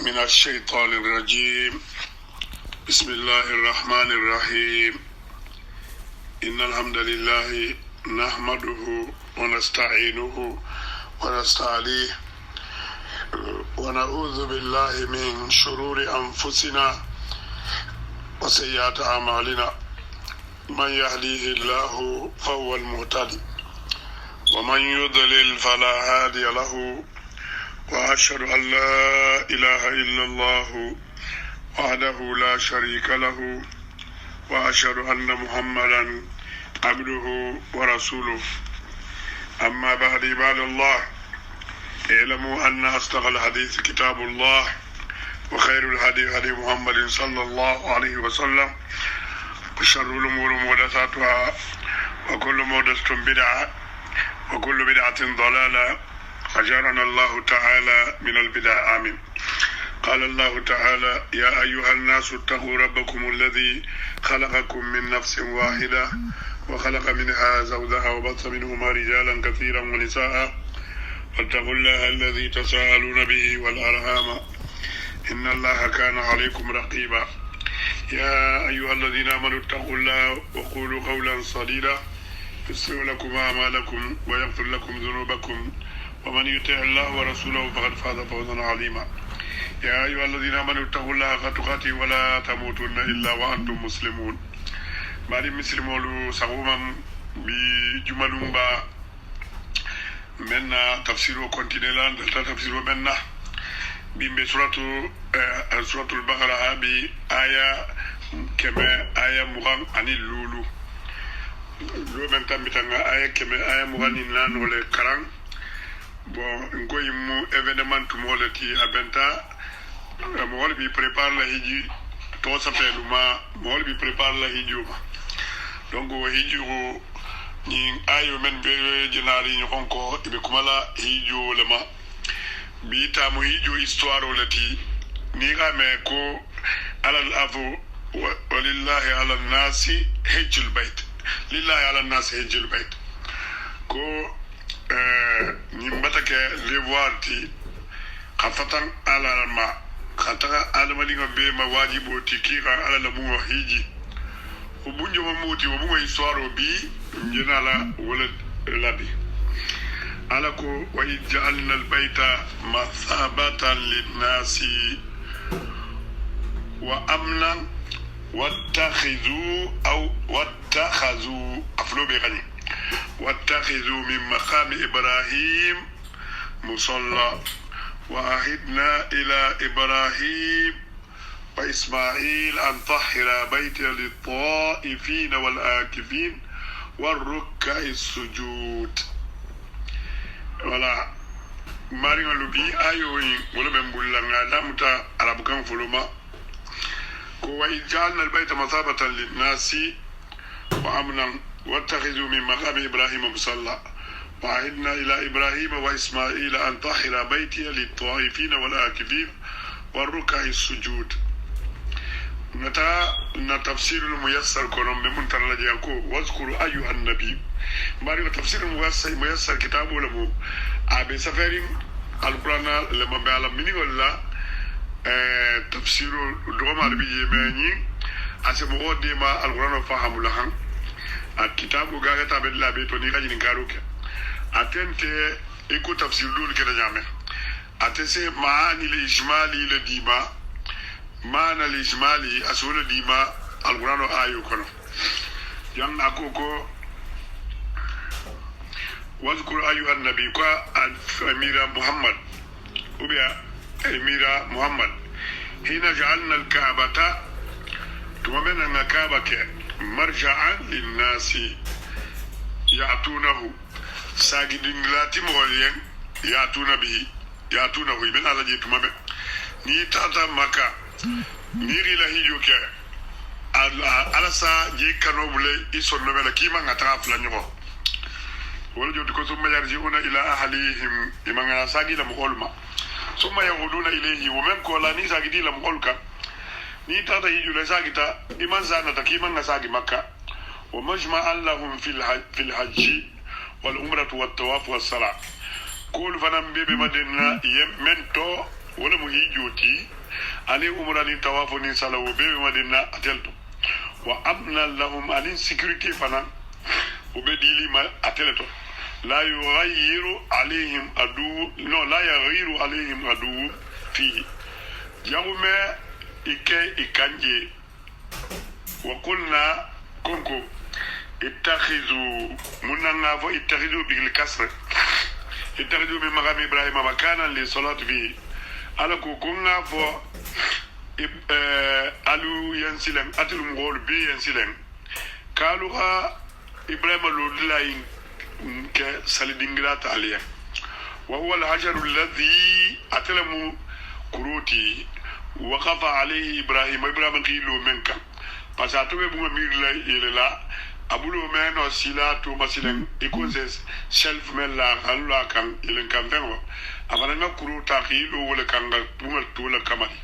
من الشيطان الرجيم. بسم الله الرحمن الرحيم. إن الحمد لله نحمده ونستعينه ونستعليه ونعوذ بالله من شرور أنفسنا وسيئات أعمالنا. من يهديه الله فهو المهتدي ومن يضلل فلا هادي له. وأشهد أن لا إله إلا الله وحده لا شريك له وأشهد أن محمدا عبده ورسوله. أما بعد عباد الله، اعلموا أن أصدق الحديث كتاب الله وخير الهدي هدي محمد صلى الله عليه وسلم وشر الأمور محدثاتها وكل محدثة بدعة وكل بدعة ضلالة. أجرنا الله تعالى من البدع آمين. قال الله تعالى: يا أيها الناس اتقوا ربكم الذي خلقكم من نفس واحدة وخلق منها زوجها وبث منهما رجالا كثيرا ونساء واتقوا الله الذي تساءلون به والأرحام إن الله كان عليكم رقيبا. يا أيها الذين آمنوا اتقوا الله وقولوا قولا سديدا يغفر لكم أعمالكم ويغفر لكم ذنوبكم ومن يطع الله ورسوله فقد فاز فوزا عظيما. يا أيها الذين آمنوا اتقوا الله حق تقاته ولا تموتن إلا وأنتم مسلمون. بعد مسلمون سقوما بجمل با منا تفسير كونتينيلان تفسير منا بسورة البقرة بآية كما آية مغان عن اللولو لو من تنبتنا آية كما آية مغان نان ولا كران. Bon, ngoy mu événement tu molati abenta mol bi prépare la hiji to sapelu ma mol bi prépare la hijuma. Donc wo hijiru ni ayo men be jinari ni konko ibe kumala hijo lema bi ta mu hijo histoire olati ni game ko alal afu walillahi ala nasi hijjul bait lillahi ala nasi hijjul bait ko nimbatake levoirti khafatan ala ma khataka alama linga be ma wajibo tikira ala la mu hiji ubunjo mamuti ubungo histoire bi njinala wala labi alako wa ij'alna albayta mathabatan linnasi wa amnan wattakhadhu aflo be gani واتخذوا من مقام إبراهيم مصلى وعهدنا إلى إبراهيم وإسماعيل أن طهر بيتي للطائفين والآكفين والركع السجود. ولا مارين لبي أيوين ولا بنقول دامتا على بكم فلوما وإذ جعلنا البيت مثابة للناس وأمنا واتخذوا من مقام إبراهيم مصلى وعهدنا إلى إبراهيم وإسماعيل أن طهر بيتي للطائفين والآكفين والركع السجود. تفسير الميسر كونم بمنتر لجيانكو واذكروا أيها النبي ماريو تفسير الميسر كتابه لمو أبي سفرين القرآن لما بيعلم مني ولا تفسير دوما عربي يماني أسمعوا ديما القرآن فهم لهم الكتاب وقاعد تابع بيتوني كاجين كاروك أتنت إكو تفسير دول كده جامع أتسي معاني الإجمالي لديما معنى الإجمالي أسول ديما القرآن آيو كنو يان أكوكو واذكر أيها النبي كا أمير محمد وبيا أمير محمد حين جعلنا الكعبة تومنا الكعبة مرجعا للناس يأتونه ساجدين لاتي مولين يأتونه من على جيت مبه ني تاتا مكا نيري لهي يوكي على سا جي كانوا بلي يسون نبلا كيما نتاع فلانيو ولا جوت كو ثم يرجعون الى اهليهم يمغنا ساجي لمقولما ثم يعودون اليه ومن كولاني ساجدي لمقولكا ni tata hiju la sagita iman sana takiman na sagi makka wa majma'an lahum fil hajj wal umrah wat tawaf was salat kul fanam bebe madina yemento wala mu hijoti ani umra ni tawafu ni salawo be madina atelto wa abna lahum alin security fana ubedili ma atelto la yughayyiru alaihim adu no la yughayyiru alaihim adu fi yawma ikanje wa qulna kunku اتخذوا مننا اتخذوا بالكسر اتخذوا من مقام ابراهيم مكانا للصلاه فيه على كوكونا فو الو ينسلم اتلم غول بي ينسلم قالوا ابراهيم لولاين كسالدينغرات عليه وهو الحجر الذي اتلم كروتي وقف عليه ابراهيم قيلوا منك فساتو بو مير لا يلا abulo meno sila to masilen ikoses shelf mella Allah kan ilen kan fengo abana na kuru takhilo wala kanga bungal tola kamali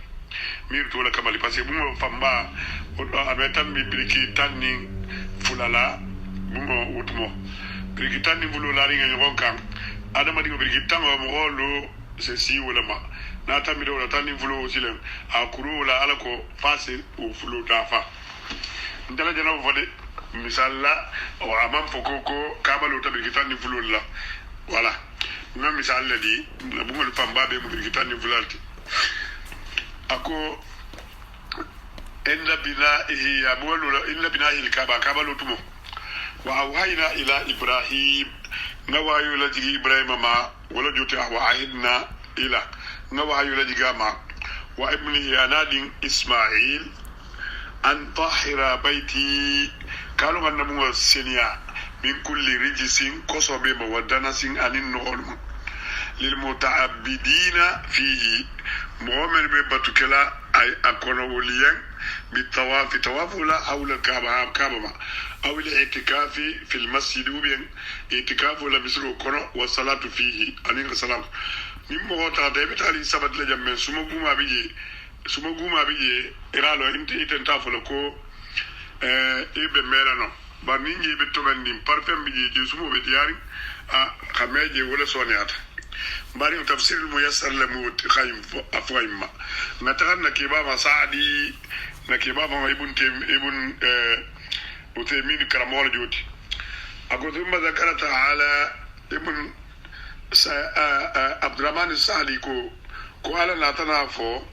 mir tola kamali parce que bungo famba o ametam bi briki tanni fulala bungo utmo briki tanni fulala ringa ngon kan adama digo briki tango mo holo se si wala ma na tammi do tanni fulo silen a kuru wala alako fase o fulo tafa ndala jana fode misalla o amam fokoko kabalo tabi kitani fulul la wala no misalla di na bungol famba be mu kitani fulalti ako inna bina'ihi yabulu inna bina'ihi kabalo tumo wa awhayna ila ibrahim nawayu la jigi ibrahim ma wala joti wa ahidna ila nawayu la jiga ma wa ibni yanadin isma'il an tahira baiti kalu ganna mu seniya min kulli rijisin kosobe ma wadana sin anin noolum lil muta'abbidina fihi mu'min be batukela ay akono woliyan bi tawafu la hawla kaaba ma aw al i'tikafi fil masjid ubien i'tikafu la bisru kono wa salatu fihi anin salam nimmo ta de betali sabat la jamme suma guma biye iralo intenta folo ko ibe melano ba mingi be to bandi parfum biye je sumo be diari a khameje wala soniata bari tafsir al muyassar la mu khayim afayma natakan na kibaba saadi na kibaba ibn utaymin karamol joti agoto ma zakara ta'ala ibn abdurrahman as-sa'di ko ala na tanafo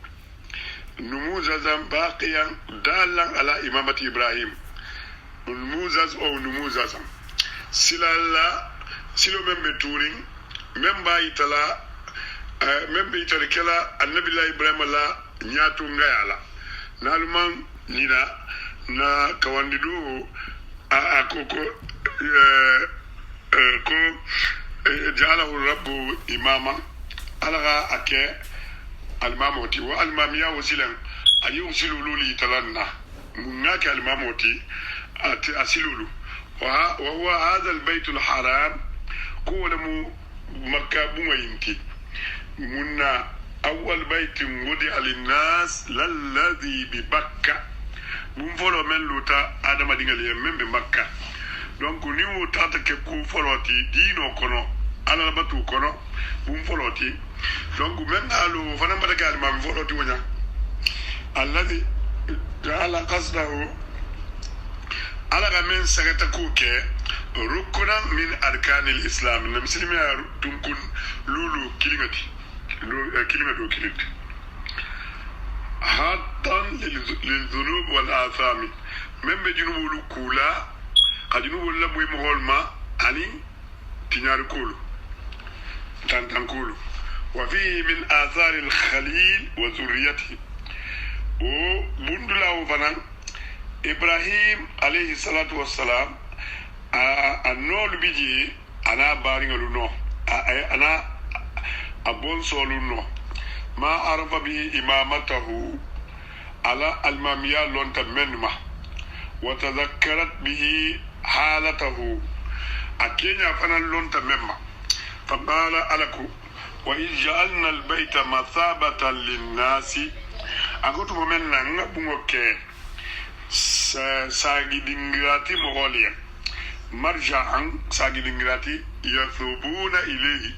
نموذجا باقيا دالا على إمامة إبراهيم نموذج أو نموذجا سلو من بتورين من بايتلا من بايتلا كلا النبي الله إبراهيم لا نياتو نغايالا نالمان نينا نا كوانددو أكوكو كو جعله الرب إماما ألغا أكي الماموتي والماميا وسيلن اي وسيلولو لي تلنا منك الماموتي اسيلولو وهو هذا البيت الحرام كل مكه بوينتي منا اول بيت وضع للناس للذي ببكه بمفولو من لوتا ادم ديغال يمم بمكه دونك نيو تاتك كو فولوتي دينو كونو على باتو كونو بمفولوتي donc men alu fana matagal mam foloti wonya alladhi ja'ala qasdahu ala gamen sagata kuke rukunan min arkanil islam na muslimi tunkun lulu kilimati kilimati hatta lil dhunub wal atham men be junubul kula kadinubul la muy mogolma ani tinyar kulu tantan kulu وفيه من آثار الخليل وذريته وبندلا وفنان إبراهيم عليه الصلاة والسلام النول بيجي أنا بارين لونو أنا أبون سولونو ما عرف به إمامته على المامية لونتا منما وتذكرت به حالته أكينيا فنان لونتا منما فقال ألكو وإذ جعلنا البيت مثابة للناس أقول ممنا نبوك ساقي دينغراتي مغوليا مرجعا ساقي دينغراتي يثوبون إليه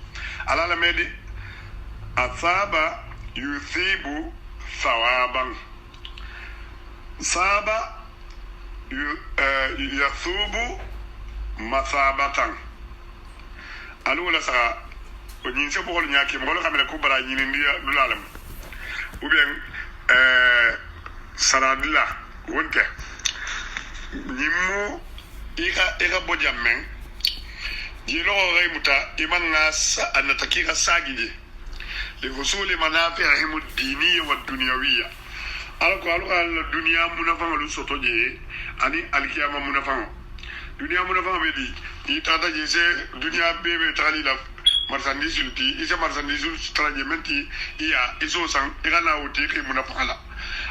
على المدي أثاب يثيب ثوابا ثاب يثوب مثابة الأولى سا ونين سبقول نياكي مقول خامل كوبرا ينينديا دولالم وبين سرادلا وانت نيمو إيغا بوجامن جيلو غي متا إيمان أنتكيغا ساجي لحصول منافعهم الدينية والدنيوية alko dunia munafanga lu soto je ani alkiyama munafanga dunia munafanga be di tata je se dunia bebe tali la marchandise ulti ise marchandise traje menti iya iso sang igana uti ke munafala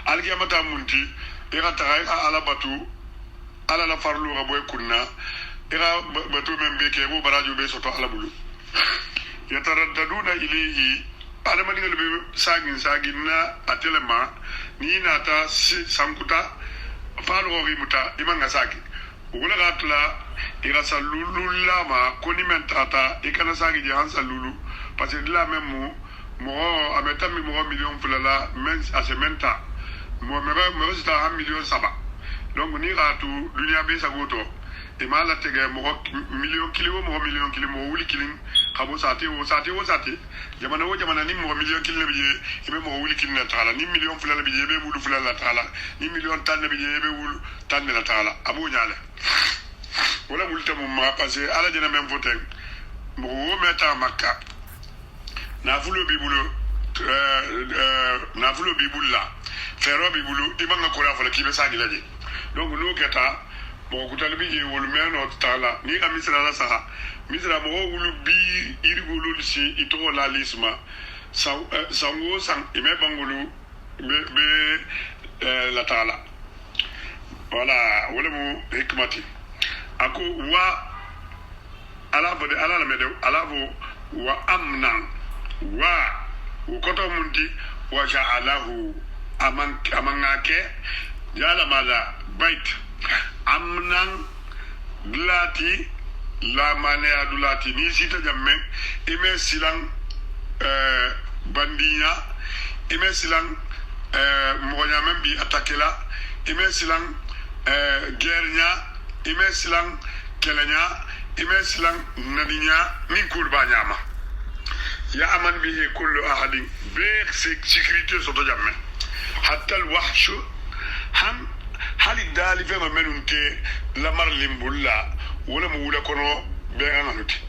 alkiyama ta munti iga tagai ala batu ala la farlu ga boy kunna iga batu membe ke bo baraju be soto ala bulu yataraddaduna ilayhi ala maninga be sagin na atelema ni nata sankuta falo rimuta imanga saki ugula gatla ira salulu lama koni mentata ikana saki je hansa lulu parce que la même mo ameta mi mo million fulala men asementa mo me sta 1 million saba donc ni ratu dunia be sagoto e mala tege mo million kilo mo wuli kilin khabo sati jamana wo jamana ni mo million kilo be ibe mo wuli kilin taala ni million fulala be be wulu fulala taala ni million tan be be wulu tan la taala abu nyaale wala wulta mo ma passé ala dina même foten mo wo meta makka na fulo bi bulla fero bi bulu ibanga ko la fala kibe sagi laje donc no keta bo kutal bi je wol meno taala ni ka misra la saha misra bo wulu bi irgulu si ito la lisma sango sang ime bangulu be la taala wala wala mo hikmati ako wa ala bode ala la medew ala bo wa amnan wa ukoto mundi wa ja'alahu amangake yala mala bait amnan dulati la mane adulati ni sita jamme ime silang bandinya ime silang moya membi atakela ime silang gernya ime silang kelenya ime silang nadinya min kulba nyama ya aman bihi kullu ahadin be sécurité soto jamme hatta al wahshu ham hali dali fema menunte lamar limbulla wala mu wula kono be nganuti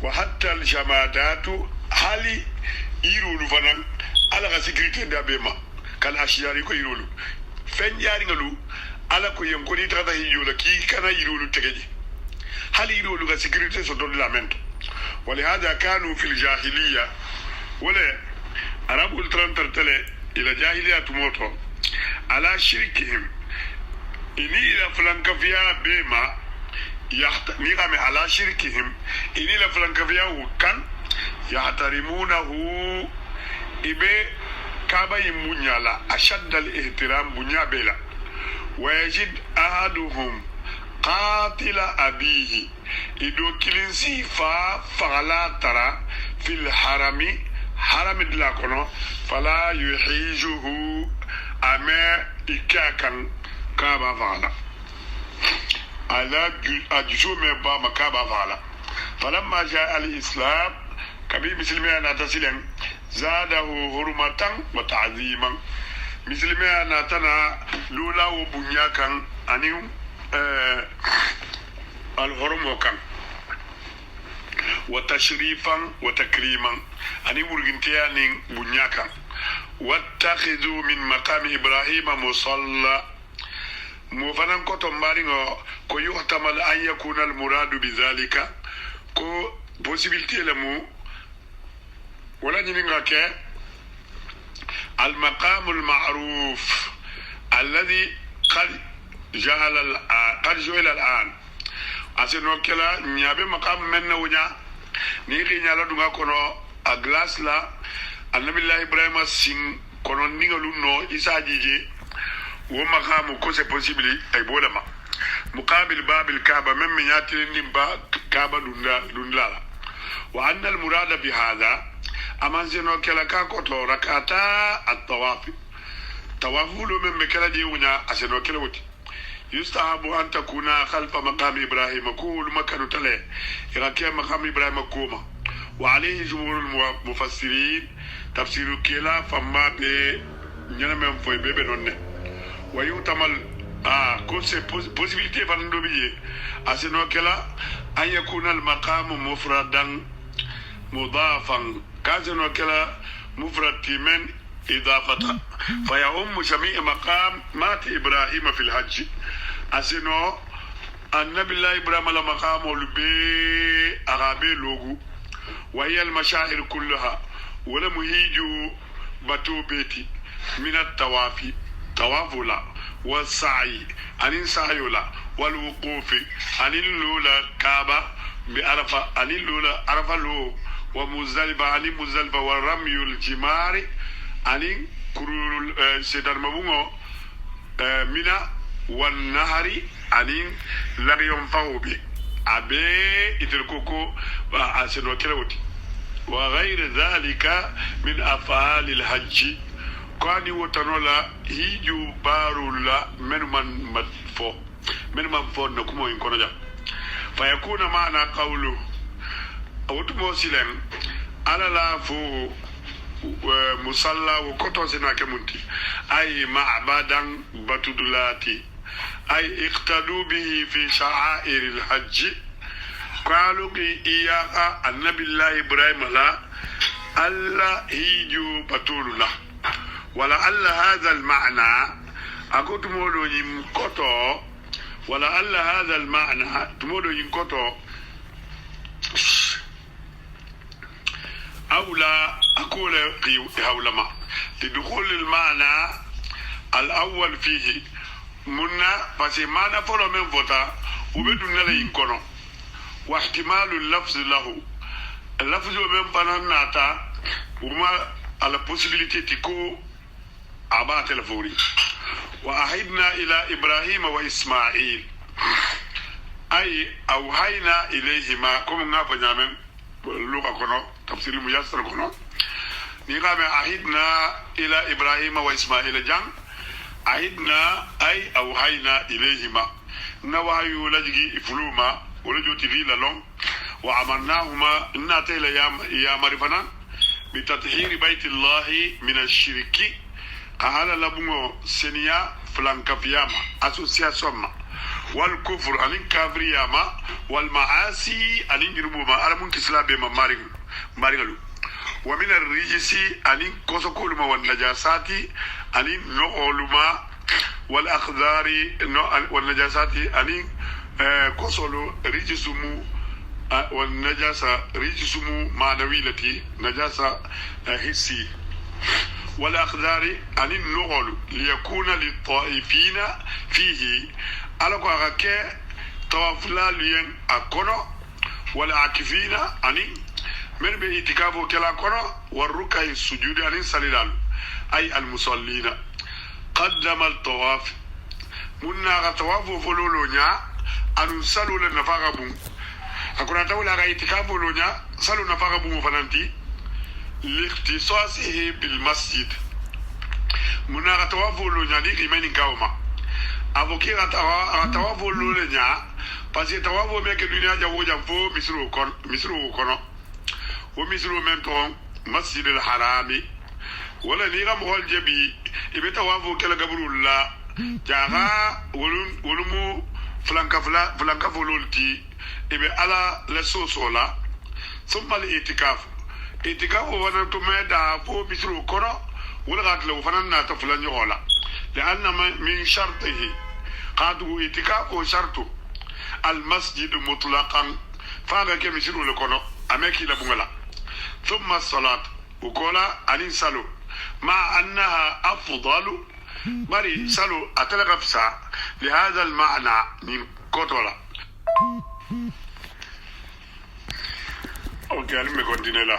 wa hatta al jamadatu hali irulu fanan ala ga sécurité da bema kal ashiyari ko irulu fen yari ngalu ala ko yem ko ni tata hiyola ki kana irulu tegeji hali irulu ga sécurité soto lamento ولهذا كانوا في الجاهلية ولا عرب الترنترتلي إلى جاهلية تموتو على شركهم إني إلى فلانكفيا بما نيغامي على شركهم إني إلى فلانكفيا وكان يحترمونه إبي كابا يمونيالا أشد الاحترام بنيا بلا ويجد أحدهم قاتل أبيه إدو كلنسي فغلا ترى في الحرم حرم دلاكونو فلا يحيجه أما إكاكا كابا فغلا على أجسو مبا مكابا فغلا فلما جاء الإسلام كبير مسلمين نتسلم زاده هرمة وتعظيما مسلمين نتنا لولا وبنياكا أنيهم الهرم وكان وتشريفا وتكريما أني مرغنتيا نين بنياكا واتخذوا من مقام إبراهيم مصلى موفنان كتم بارينو كو يحتمل أن يكون المراد بذلك كو possibilité لمو ولا نينغاكي المقام المعروف الذي قد جعل الآن aseno kela nyabe makam menna wunya ni ri nyala dunga kono a glace la annabi allah ibrahim sin kono ningalu no isa jije wo makam ko c'est possible ay bolama muqabil babil kaaba mem nyati nimba kaaba dunda wa anna al murada bi hada aman seno kela ka koto rakata at-tawaf tawafu lo men kala je wunya aseno kela wuti yustahabu an takuna khalfa maqam ibrahim kul makanu tale irakiya maqam ibrahim kuma wa alayhi jumhur mufassirin tafsiru kila famma be nyana men foy bebe nonne wa yutamal ko c'est possibilité fando biye aseno kela an yakuna al maqam mufradan mudafan kazeno kela mufrad timen idafata fa ya jami' maqam mat ibrahim fi al hajj aseno النبي الله إبراهيم على مقامه لبي أغابي لوغو وهي المشاعر كلها ولم يجوا باتو بيتي من التوافي توافلا والسعي أن سعيولا والوقوف أن اللولا كابا بعرفة أن اللولا عرفة لو ومزدلفة أن مزدلفة والرمي الجمار أن كرول سيدار مبونغو منا والنهر أن لا ينفعوا به أبي إتركوكو أسنو كلاوتي وغير ذلك من أفعال الحج كان وتنولا هيجو بارولا من فو نكمو إنكونا فيكون معنى قوله أو تموسلن على لا فو مصلى وكتو سناك منتي أي معبدا بتدلاتي أي اقتدوا به في شعائر الحج قالوا إياها النبي الله إبراهيم لا ألا هيجو بطول له ولعل هذا المعنى أقول تمولو ينكتو ولعل هذا المعنى تمولو ينكتو أولى أقول هولما لدخول المعنى الأول فيه منا فسيمانا فلو من فوتا وبدون لا ينكونو واحتمال اللفظ له اللفظ من فناناتا وما على possibilité تكو أبات الفوري وأحدنا إلى إبراهيم وإسماعيل أي أوحينا إليهما كم نافع من لغة كنو تفسير الميسر كنو نقام أحدنا إلى إبراهيم وإسماعيل جان أحدنا أي أوحينا إليهما نوحي لجي إفلوما ولجو تغيل لهم وعملناهما ناتيل يا مرفنا بتطهير بيت الله من الشرك قال لبنو سنيا فلانكا فياما أسوسياسوما والكفر أن كافرياما والمعاصي أن جربوما أرمون كسلا بما مارغلو ومن الرجس أن كوسكولما والنجاسات أن نقولما والأخذار والنجاسات أن كوسولو رجسمو والنجاسة رجسمو معنويلتي نجاسة حسي والأخذار أن النغل ليكون للطائفين فيه على كوكا توافلا لين أكونو والعاكفين أن من بإتكافو كلا كونو والركع السجود أن سليلال أي المصلين قدم الطواف منا طواف فلولونيا أن سلوا لنفاقبون أكون تقول على إتكافو لونيا سلوا نفاقبون فنانتي لاختصاصه بالمسجد منا طواف لونيا دي كيمين كاوما أبوكي طواف لونيا parce que طواف ميك الدنيا جاو جنفو مصر كونو ومصر من تون مسجد الحرام ولا نيغا مخول جبي إبي طواف كلا قبر الله جاغا ولمو فلانكا فلولتي إبي على لسوسولا ثم الإتكاف إتكاف وننتو ميدا فو مصر كونو ولغات لو فنانا تفلان يغولا لأن من شرطه قادوا إتكاف شرطه المسجد مطلقا فاغا كمسيرو لكونو أميكي لبنغلا ثم الصلاة وكولا أنين سالو مع أنها أفضل بري سالو أتلقى فسا لهذا المعنى من كوتولا أوكي أنا مكونتيني لا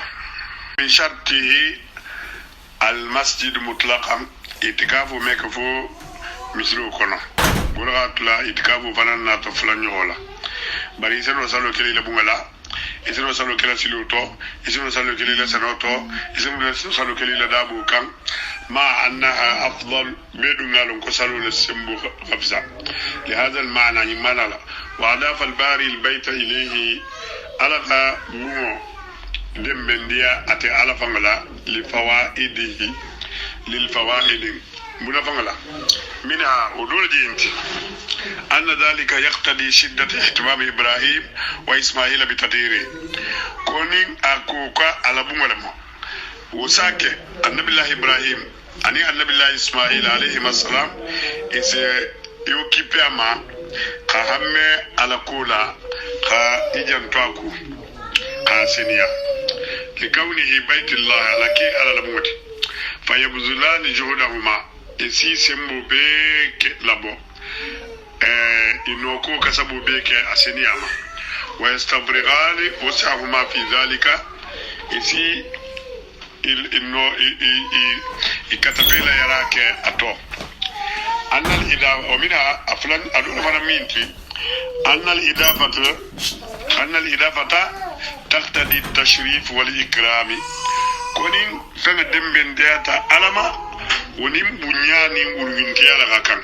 من شرطه المسجد مطلقا إتكافو ميكفو مسيرو كونو ولغات لا إتكافو فنانا تفلان يغولا bari seno salo kele la bungala isino salo kala siluto isino salo kala sanoto isino salo kala dabu kan ما أنها أفضل بدون قالوا كسلوا للسمبو خفزة لهذا المعنى يمانا وأضاف الباري البيت إليه ألقى مو دم بنديا أتي ألفا لفوائده للفوائد منفعلا منها ودول جينت أن ذلك يقتضي شدة اهتمام إبراهيم وإسماعيل بتديره كونين أكوكا على بوملمو وساكي النبي الله إبراهيم أني النبي الله إسماعيل عليه السلام إذا يوكيبيا ما كهمة على كولا كإجان تواكو كاسينيا لكونه بيت الله لكي على الموت فيبذلان جهودهما إسي سمو بيك لبو إنوكو كسبو بيك أسينيا ما ويستبرغان وسعهما في ذلك إسي إنه يكتفيلا يراك أتو أن الإضافة ومنها أفلان أدون فرمينتي أن الإضافة تقتضي التشريف والإكرام كونين فندم بندياتا ألما ونم بنياني ورغنتيا لغاكم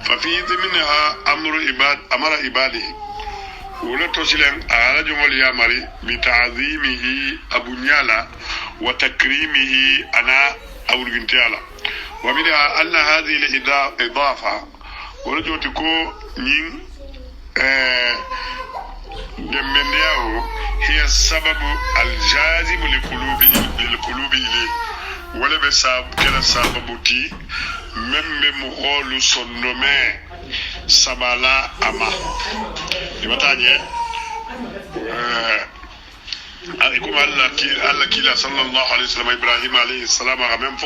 ففي ضمنها أمر عباده ولا تسلم على جمل يامري بتعظيمه أبنيالا وتكريمه أنا أورغنتيالا ومنها أن هذه الإضافة ورجوتكو من دمنياو هي السبب الجاذب للقلوب إليه ولا بسبب كلا سببتي من مغول صنومي سبالا أما يبتاني أقول الله كلا صلى الله عليه وسلم إبراهيم عليه السلام أغمم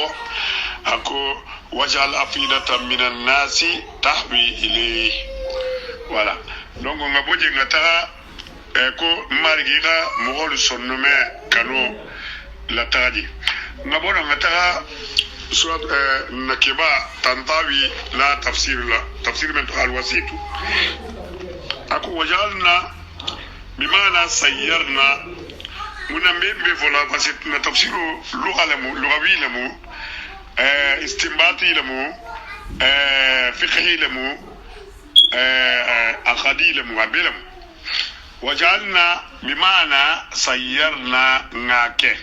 أكو وجعل أفئدة من الناس تهوي إليه voilà donc on a beau dire ngata ko margira mohol sonnume kano la tadi ngabo ngata surat nakiba tantawi la tafsir min al-wasit ako wajalna bimana sayyarna muna mbembe vola parce que na tafsiru lughawi lamu istinbati lamu fiqhi lamu أخذي لمقابلهم وجعلنا بمعنى سيرنا ناكي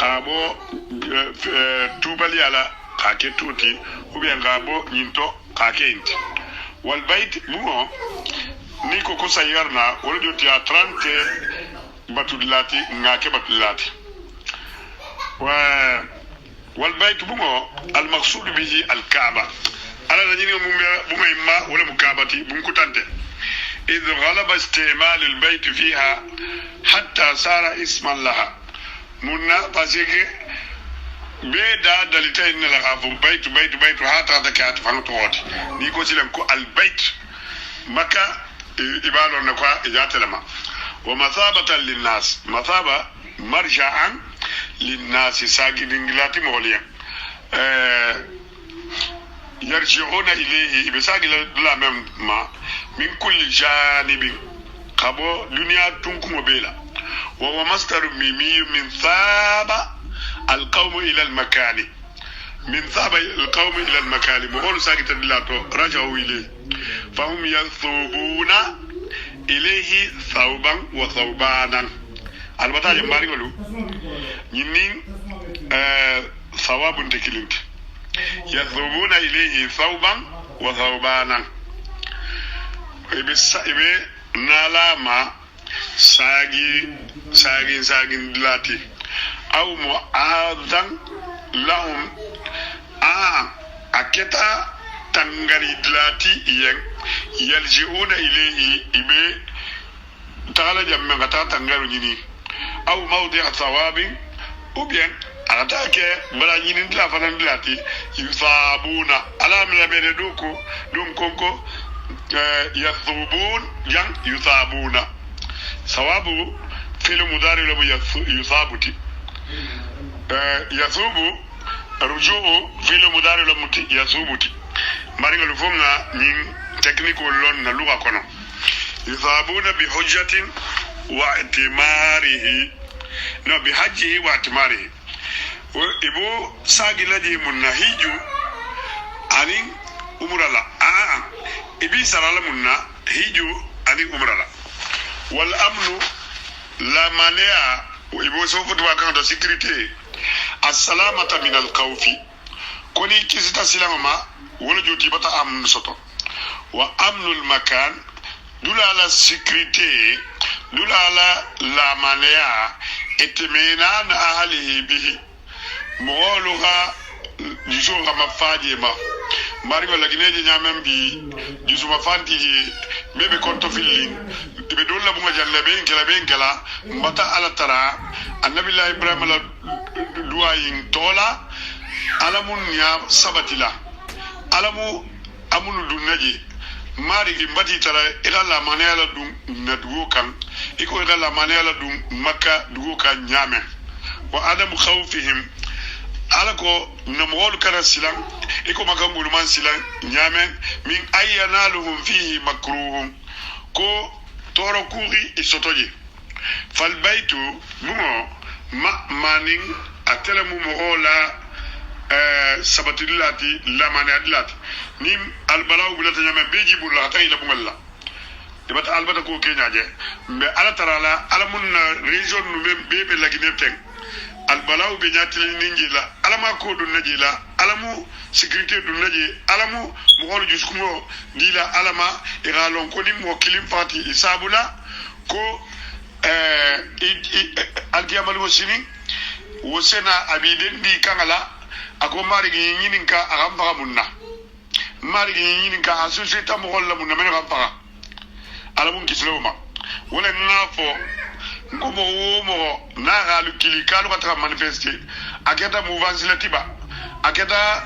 أبو توبالي على كاكي توتي وبيان غابو نينتو كاكي انت والبيت مو نيكو كو سيرنا ولدو تيا 30 بطلاتي ناكي بطلاتي والبيت مو المقصود به الكعبة على نجينا بمهمة ولا مكابتي بمكتانته إذ غلب استعمال البيت فيها حتى صار اسما لها منا باسيك بيدا دلتين لها بيت حتى تكات فانتوات نيكو سلمكو البيت مكة إبادة نكوا إجات لما ومثابة للناس مثابة مرجعا للناس ساقي دنجلاتي موليا يرجعون إليه بساق لا ما من كل جانب قبو دنيا تنكم بيلا وهو مصدر ميمي من ثاب القوم إلى المكان من ثاب القوم إلى المكان مقول ساق تدلاتو رجعوا إليه فهم يثوبون إليه ثوبا وثوبانا البتا جمباري ولو ينين ثواب تكلمت يذهبون إليه ثوبا وثوبانا إبه نالاما ساقي دلاتي أو مؤذن لهم أكتا تنغري دلاتي يلجئون إليه إبه تعالى جمعتا تنغري نيني أو موضع ثواب وبين أتاك بلا ينين لا فنان دلاتي يثابون على من بين دوكو يثوبون جن يثابون ثواب في المضارع لو يثابتي يثوب رجوع في المضارع لو يثوبتي مارين لفونا من تكنيك ولون لغة كنا يثابون بحجة wa itimarihi no bi hajjihi wa itimarihi ibo sagila je munna hiju ani umrala ibi sarala munna hiju ani umrala wal amnu la mania ibo sofutu wa kan da sécurité assalamata min al khawfi koni kisita silama wala joti bata am soto wa amnul makan dula la sécurité dula la mania etemena na ahlihi bihi mawluha jiso kama faje ma mari wala gineje nyamem bi jiso ma fanti bebe konto filling be dolla bu ngajalla be ngela mbata ala tara annabi allah ibrahim la duayin tola alamun ya sabatila alamu amunu dunnaji mari gi mbati tara ila la manela dum na dugo kan iko ila la manela dum makka dugo kan nyame wa adamu khawfihim alako namol kana silam iko maka mulman silam nyame min ayyanaluhum fihi makruhum ko toro kuri isotoje fal baitu mumo maning atelamu mola sabatilati la manadilati nim albalaw bulata nyame beji bulla tay la bungalla debata albata ko kenyaje be ala tarala ala munna region no bebe lagine ten albalaw be nyati ninji la alama ko dun naji la alamu sécurité dun naji alamu mo hol juskumo dila alama iralon ko nim mo kilim parti isabula ko alkiyamal wasini wosena abiden di kangala ako mari gi nyininka agamba munna mari gi nyininka asusita mo holla munna men gamba alamun kisloma wala nafo ngomo na galu kili kalu kata manifester aketa mouvance latiba aketa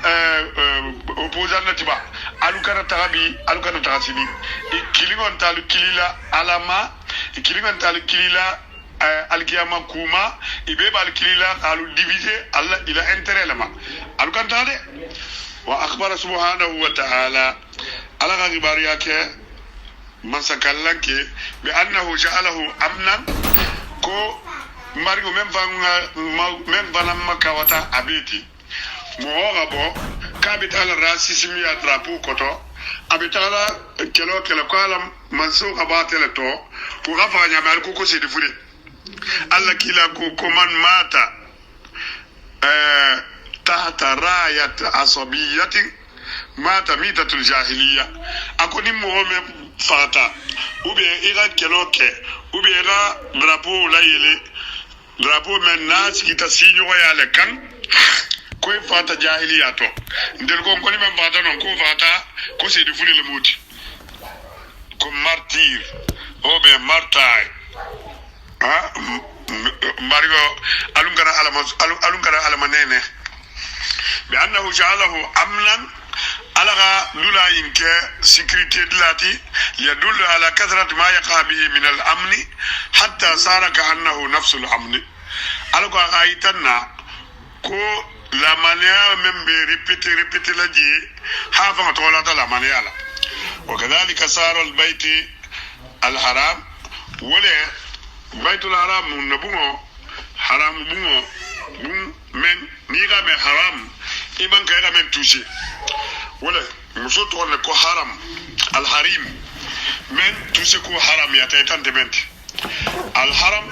opposant latiba alukana tarabi alukana tarasini ikilingon talu kilila alama ikilingon talu kilila alkiyama kuma ibeba alkilila alu diviser alla ila intérêt lama alukan tade wa akhbara subhanahu wa ta'ala ala gibari yake masakallanke bi annahu ja'alahu amnan ko marigo men banam makawata abiti mo gabo kabit ala rasismi ya drapeau koto abitala kelo kala manso gabatele to ko gafa nyama ko se defule alla kila ko man mata tahta rayat asabiyati mata mitatul jahiliya akoni mo me fata ube ira keloke ube ira drapeau la yele drapeau men nas kita sinyo ya le kan ko fata jahiliya to ndel ko ngoni men fata non ko fata ko se defule le moti ko martyr obe martyr Mario alungara alama nene bi annahu ja'alahu amnan alaga lula yinke sécurité dilati yadullu ala kathrat ma yaqa bihi min al-amn hatta sara ka annahu nafsu al-amn alko aitanna ko la manière même répéter la ji hafa tola ta la manière wa kadhalika sara al-bayt al-haram wala baytul haram nabugo haram bungo men ni ga me haram iman ka ga men touché wala muso to ne ko haram al harim men touché ko haram ya tay tante benti al haram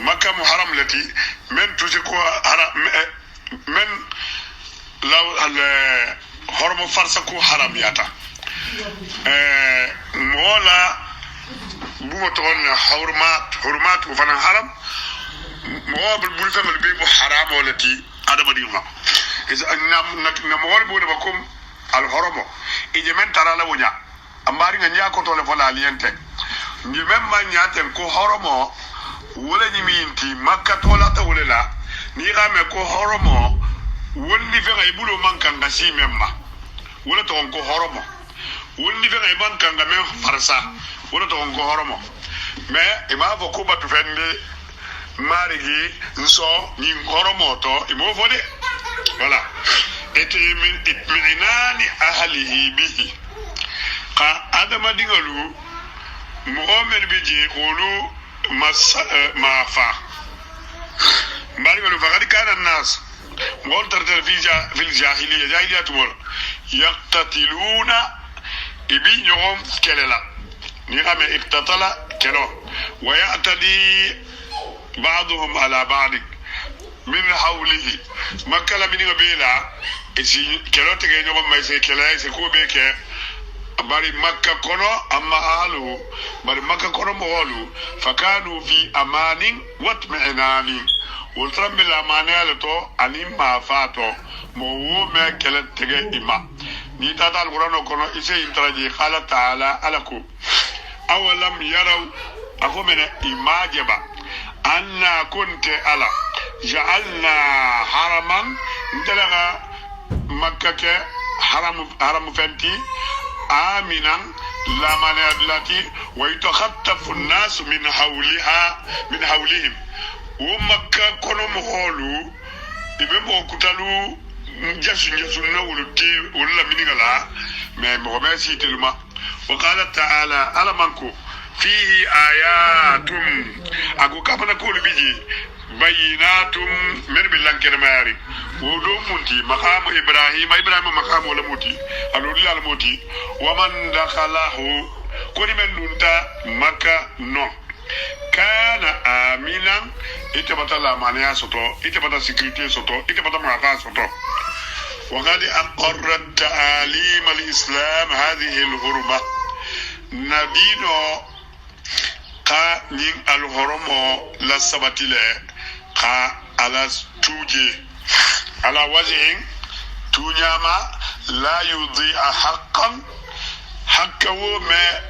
makka mu haram lati men touché ko haram men law al hormo farsa ko haram yata mola bugo to on hurmat ko fana haram mo bul tamal be mo haram walati adama dima is annam nak mo wol bo ba kom al horomo e je men tarala wonya ambari nga nya ko to le fola aliente ni memma nyaten ko horomo wala ni minti makka to la ta wala ni ga me ko horomo wonni fe ngay bulo mankan ga si memma wala to ko horomo wonni fe ngay mankan ga me farsa wala to ko horomo mais ima fo ko batu fende marigi nso ni horomo to imo fode voilà itminani ahlihi bihi ka adama dingalu mu'min biji qulu ما فا مالي من فقد كان الناس قلت في الجاهلية جاهلية تمر يقتتلون إبي يوم كللا نعم اقتتل كلو ويعتدي بعضهم على بعض من حوله مكلا من بيلا إسي كلو تجي يوم ما يسي كلا يسي كو بيك bari makka kono amma ahlu bari makka kono moholu fakanu fi amanin watmi'nani ultram bil amaniyal to anim ma fato mo wo me kala tege ima ni tata alquran kono ise intraji qala ta'ala alaku awalam yaraw akomena imajaba anna kunta ala ja'alna haraman ndalaga makka ke haram fenti آمنا لا مانع التي ويتخطف الناس من حولهم ومكة كنهم هولو يبقوا كتلو جسو نولتي ولا منغلا ما مغمسي تلما وقال تعالى على منكو فيه آيات أقول كما نقول بيجي بينات من بلان كرماري ودو منتي مقام إبراهيم مقام ولا موتي الولي على موتي ومن دخله كوني من دونتا مكة نو كان آمنا إتبتا لامانيا سوتو إتبتا سكريتي سوتو إتبتا مرافا سوتو وقد أقرت تعاليم الإسلام هذه الغربة نبينو قا نين الهرمو لا سبتيله قا على توجي على وجه تونياما لا يضيع حقا حقه ما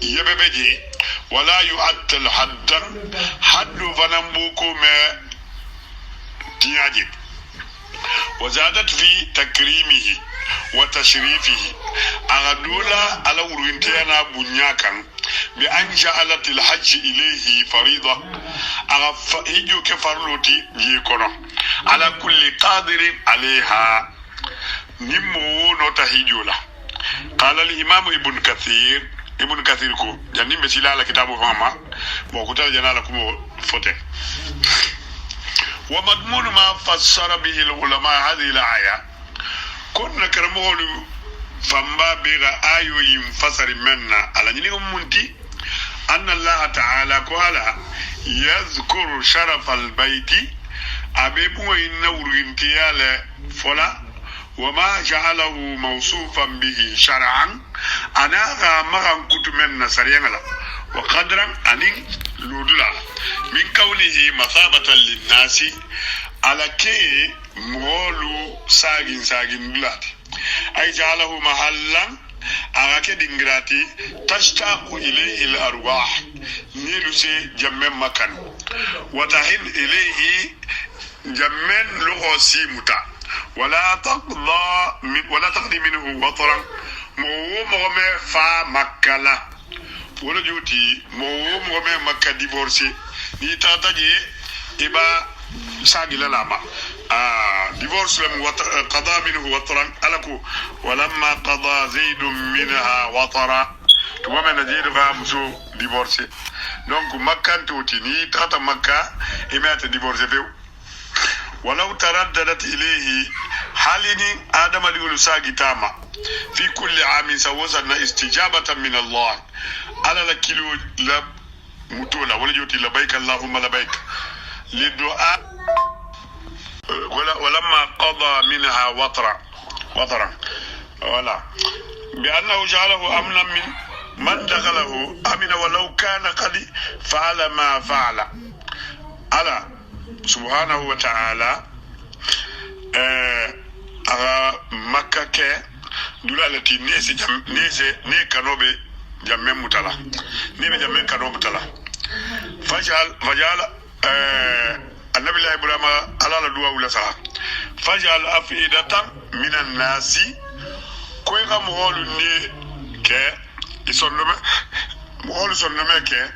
يببجي ولا يعطل حدا حد فنمبوكو ما تياجب وزادت في تكريمه وتشريفه أغدولا على ورنتينا بنياكا بأن جعلت الحج إليه فريضة أغفهجو كفرلوتي يكونه على كل قادر عليها نمو نتهجولا قال الإمام ابن كثير كو جاني مسيلا على كتابه فاما موكوتا جنالكم فوتي ومضمون ما فسر به العلماء هذه الآية كنا كرمولو فما بيغا آيو ينفسر منا على نينيكم منتي أن الله تعالى قال يذكر شرف البيت أبيبو إنه رنتيال فلا وما جعله موصوفا به شرعا أنا غامرا كتمنا سريانا وقدرا أنين لودلا من كونه مثابة للناس على كي مولو ساجين بلاتي أي جعله محلا أراك دينغراتي تشتاق إليه الأرواح نيلوسي جمم مكان وتحن إليه جمن لغوسي متى ولا تقضي منه وطرا مو فا مكلا ولا جوتي مو مكة ديفورسي ني تاتاجي إبا ساقي للاما ديفورس لم قضى منه وطرا ألكو ولما قضى زيد منها وطرا تمام نجيرها مسو ديفورسي دونك مكة توتي ني تاتا مكة إمات ديفورسي فيو ولو ترددت إليه حالني آدم لغل ساقي تاما في كل عام سوزنا استجابة من الله على لكيلو لمتولا ولا جوتي لبيك اللهم لبيك للدعاء ولما قضى منها وطرا ولا بأنه جعله أمنا من دخله أمن ولو كان قد فعل ما فعل على سبحانه وتعالى مكة كي دولا التي نيسي كانوبي جمع متلا نيبي جمع كانوبي متلا فجعل النبي الله إبراهيم على الدعاء ولا صلاة فجعل أفئدة من الناس كوي مهول ني كي يسونم مهول سونم كي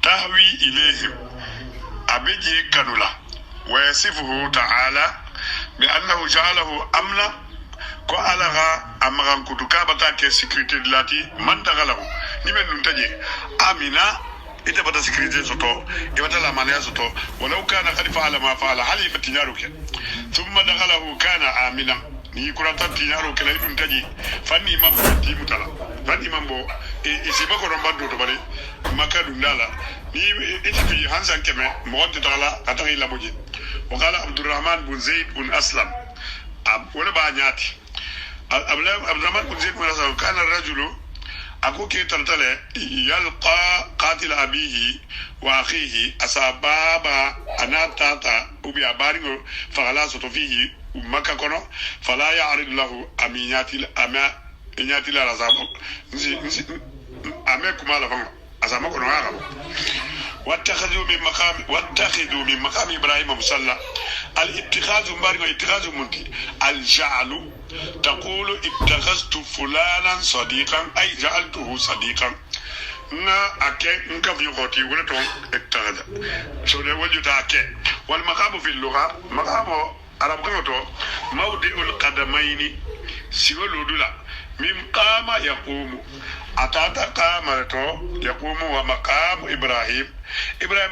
تهوي إليهم أبيجي كانولا ويصفه تعالى بأنه جعله أمنا كو ألغا أمغان كتكابتا كي سكريتي دلاتي من دغله نمن ننتجي أمنا ita bata sécurité soto ibata la maniya soto walau kana qad fa'ala ma fa'ala hal ibtinyaru ke thumma dakhalahu kana amina ni kurata tinyaru ke la ibn taji fanni mambo ti mutala fanni mambo isi bako rombando to bare makadu ndala ni ita fi hansan keme mo wonte tala atari la boji وقال عبد الرحمن بن زيد بن أسلم ولا بعنياتي عبد الرحمن بن زيد بن أسلم كان الرجل أكو كي ترتله يلقى قاتل أبيه وأخيه أسبابا أنا تاتا وبيا بارينو فخلاص فيه مكة كنو فلا يعرض له أمينياتي أما إنياتي لا رزامو أما كمالا فما أسامو كنو هاغلو واتخذوا من مقام إبراهيم مصلى الاتخاذ مبارك اتخاذ منتي الجعل تقول اتخذت فلانا صديقا أي جعلته صديقا نا أكي نكا في خوتي ولتون اتخذ سورة وجوتا أكي والمقام في اللغة مقام عرب كنتو موضع القدمين سيولو لودولا من قام يقوم أتاتا قام يقوم ومقام إبراهيم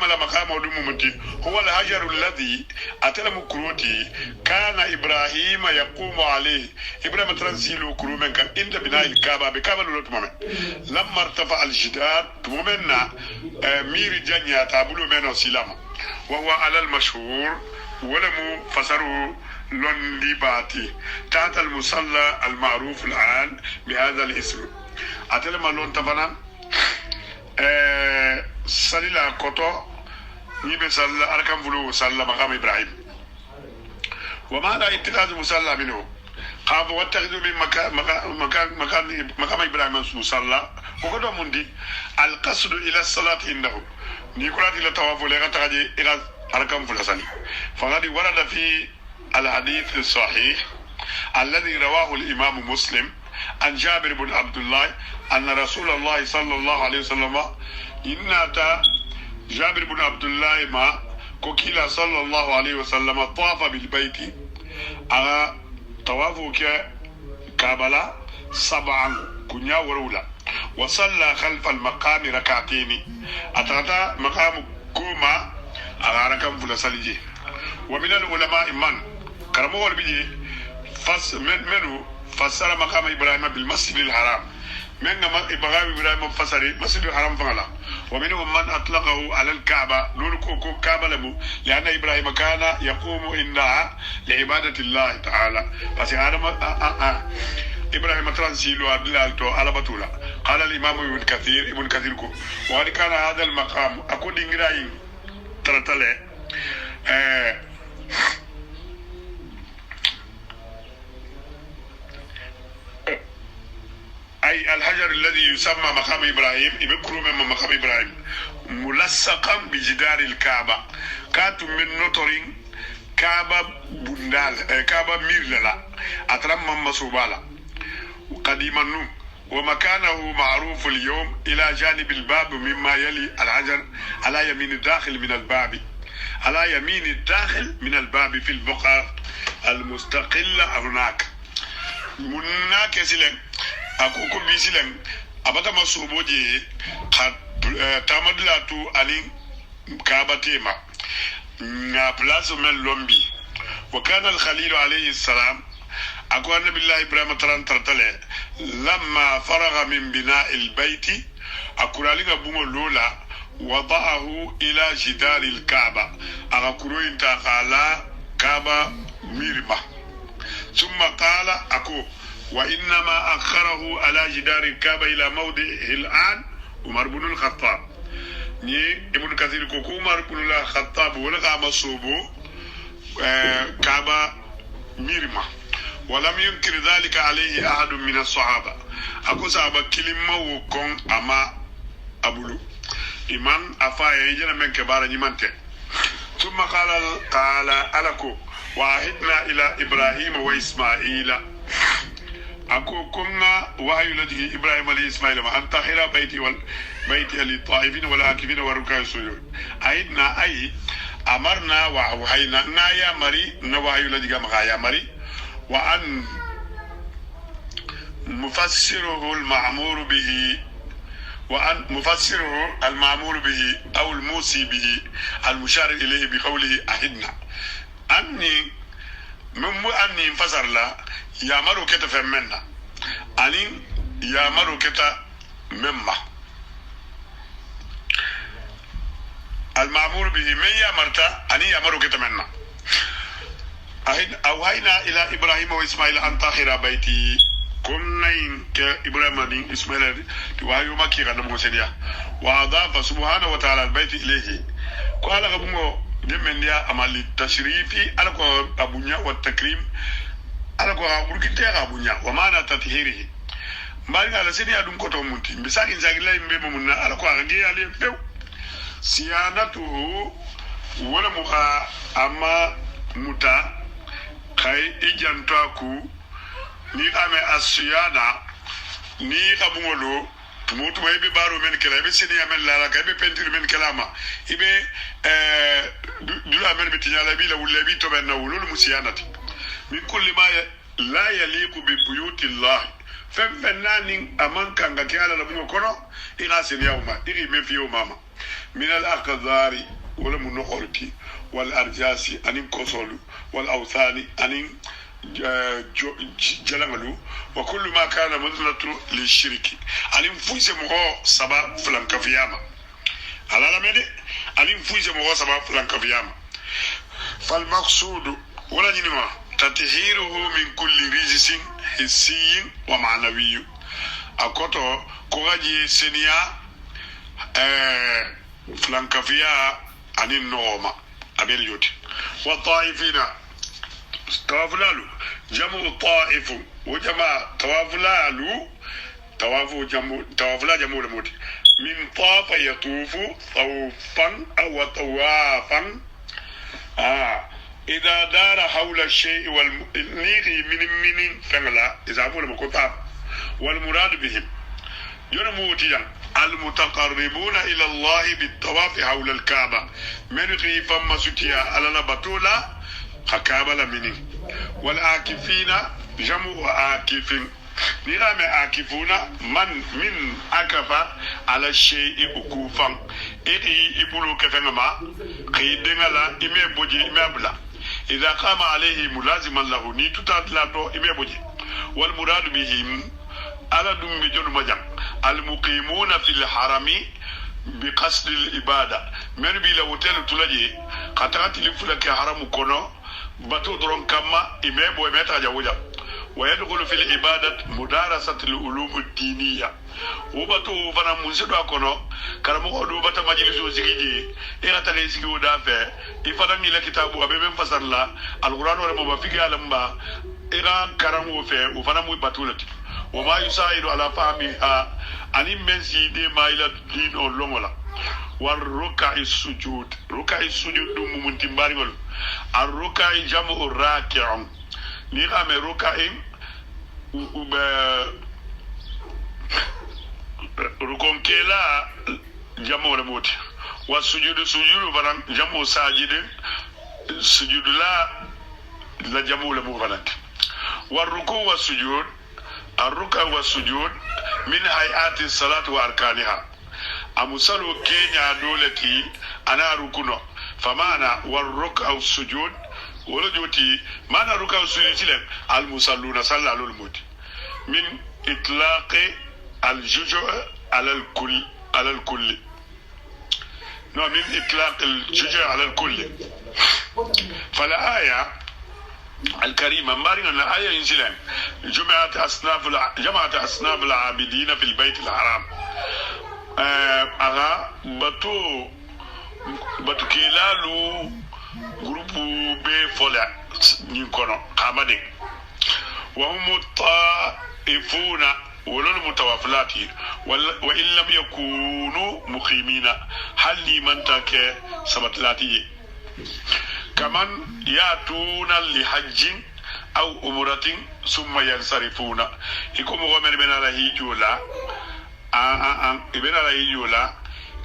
على مقام ودمومتي هو الحجر الذي أتلم كروتي كان إبراهيم يقوم عليه إبراهيم ترنسيلو كرومن كان عند بناء الكعبة بكعبة لولت مومن لما ارتفع الجدار مومننا مير جانيا تابلو منو سلام وهو على المشهور ولم فسره لون ليباتي تحت المصلى المعروف الآن بهذا الاسم أتلم لون تفنان سليلا كوتو نيبي سلا أركم فلو سلا مقام إبراهيم وماذا اتخاذ مسلا منه قام واتخذوا من مقام إبراهيم مسلا وكذا مندي القصد إلى الصلاة عنده نيكولات إلى طواف لغا تغادي إلى أركم فلو سلي فقد ورد في الحديث الصحيح الذي رواه الإمام مسلم عن جابر بن عبد الله أن رسول الله صلى الله عليه وسلم إن أتى جابر بن عبد الله ما كوكيلا صلى الله عليه وسلم طاف بالبيت على طوافك كابلا سبعا كنيا ورولا وصلى خلف المقام ركعتين أتى مقام كوما على ركعة فلسلجي ومن العلماء من كرمه البيجي منه فسر مقام إبراهيم بالمسجد الحرام من إبراهيم إبراهيم فسر مسجد الحرام فعلا ومنهم من أطلقه على الكعبة لولكو كعبة له لأن إبراهيم كان يقوم إنها لعبادة الله تعالى بس هذا إبراهيم ترانسيلو أدلالتو على بطولة قال الإمام ابن كثير كو وقد كان هذا المقام أكون إنجراين ترتله أي الحجر الذي يسمى مقام إبراهيم يذكر من مقام إبراهيم ملصقا بجدار الكعبة كاتم من نطرين كعبة بندال كعبة ميرلا أترم مصوبالا قديما ومكانه معروف اليوم إلى جانب الباب مما يلي الحجر على يمين الداخل من الباب في البقعة المستقلة هناك مناك سلم akoko bisilen abata masuboje tamadlatu ali kabatema na place men lombi wa kana al-khalil alayhi salam akwa nabillahi ibrahim tarantale lamma faragha min bina' al-bayt akuralinga bungo lola wada'ahu ila jidar al-kaaba akuro inta qala kaaba mirba thumma qala ako وإنما أخره على جدار الكعبة إلى موضعه الآن عمر بن الخطاب ني ابن كثير كوكو عمر بن الخطاب ولا قام صوبو كعبة ميرما ولم ينكر ذلك عليه أحد من الصحابة أكو صحابة كلمة وكون أما أبولو إيمان أفايا يجينا من كبار نيمانته ثم قال ألكو وعهدنا إلى إبراهيم وإسماعيل أكو كنا وحي لديه إبراهيم عليه إسماعيل ما أنت خير بيتي للطائفين والعاكفين والركع السجود أيدنا أي أمرنا وحينا نايا مري نوحي لديه مغايا مري وأن مفسره المعمور به وأن مفسره المعمول به أو الموصي به المشار إليه بقوله أهدنا أني من أني انفسر لا يامرو كتا فمنا أني يامرو كتا مما المعمول به من يامرتا أني يامرو كتا منا أوهينا إلى إبراهيم وإسماعيل أن طهر بيتي كنا كإبراهيم دين إسماعيل وهيو مكي غدا موسيديا وأضاف سبحانه وتعالى البيت إليه قال غبو دمن يا أمال التشريفي على أبونا والتكريم على أبوكتير أبونا ومعنى تطهيره مالك على سيدي أدون كتو منتي بساكن ساكلا يمبي ممنا على أغني عليه فيو سيانته ولا مخا أما متا كاي إجانتاكو ni ame asiyana ni kabungolo tumutu ibe baro men kala ibe sini amen la ka ibe pentir men kalama ibe dula men bitinyala bi la wala bi to ben wulul musiyanati min kulli ma la yaliqu bi buyuti allah fem fenani aman kanga kiala la bungo kono ira sini yawma iri me fiyo mama min al aqdari wala munokhorti wal arjasi anin kosolu wal awthani anin جلملو وكل ما كان مدلة للشرك ألين فوز مغو سبا فلان كفياما على لمدي ألين فوز مغو سبا فلان كفياما فالمقصود ولا جنما تطهيره من كل رجس حسي ومعنوي أكوتو كوغاجي سنيا فلان كفيا عن النوم أبيل يوتي والطائفين توافلالو جمع طائف وجمع توافلالو توافلا جمع الموت من طاف يطوف طوفا أو طوافا إذا دار حول الشيء والنيغي من فنلا إذا أقول مكتاب والمراد بهم ينموتيا المتقربون إلى الله بالطواف حول الكعبة من غيفا مسوتيا على البطولة خكابل مني والآكفين جمع آكفين نرام آكفون من أكف على الشيء أكوفا إذا يبلو كفنما قيدنا لا إمي بوجي إمي بلا إذا قام عليه ملازما له نيتو تاتلاتو إمي بوجي والمراد بهم على دم بجون مجم المقيمون في الحرم بقصد الإبادة من بلا وتل تلاجي قطعت لفلك حرم كونو باتو درون كما إمام ومتا جوجا ويدخل في العبادة مدارسة العلوم الدينية وباتو فنا منسدو أكونو كرمو أدو باتا مجلس وزيجي إيه تلسكي ودافع إفادن إلى كتابه أبي فسر لا القرآن ولا مبافيك علمبا إيه كرمو فيه وفنا مو باتولتي وما يساعد على فهمها أني من سيدي ما إلى الدين أو لومولا والركع السجود ركع السجود دم من تنباري ولو الركع جمع الراكع نيغام ركع ركون كلا جمع الموت والسجود سجود فران جمع ساجد سجود لا جمع الموت والركوع والسجود الركع والسجود من هيئات الصلاة وأركانها أمسلو كينيا دولتي أنا ركنو فمانا والركع والسجود ولجوتي مانا ركع والسجود المصلون صلى على الموت من إطلاق الجزء على الكل نو من إطلاق الجزء على الكل فالآية الكريمة مارين أن الآية إنسلام جمعت أصناف العابدين في البيت الحرام أغا باتو كيلالو غروبو بي فولا نينكونو قامدين وهم الطائفون ولو المتوافلات وإن لم يكونوا مقيمين هل من تاك سبتلاتي كمان ياتون لحج أو أمرة ثم ينصرفون يكون مغمر بنا لهيجولا ابن على هيجولا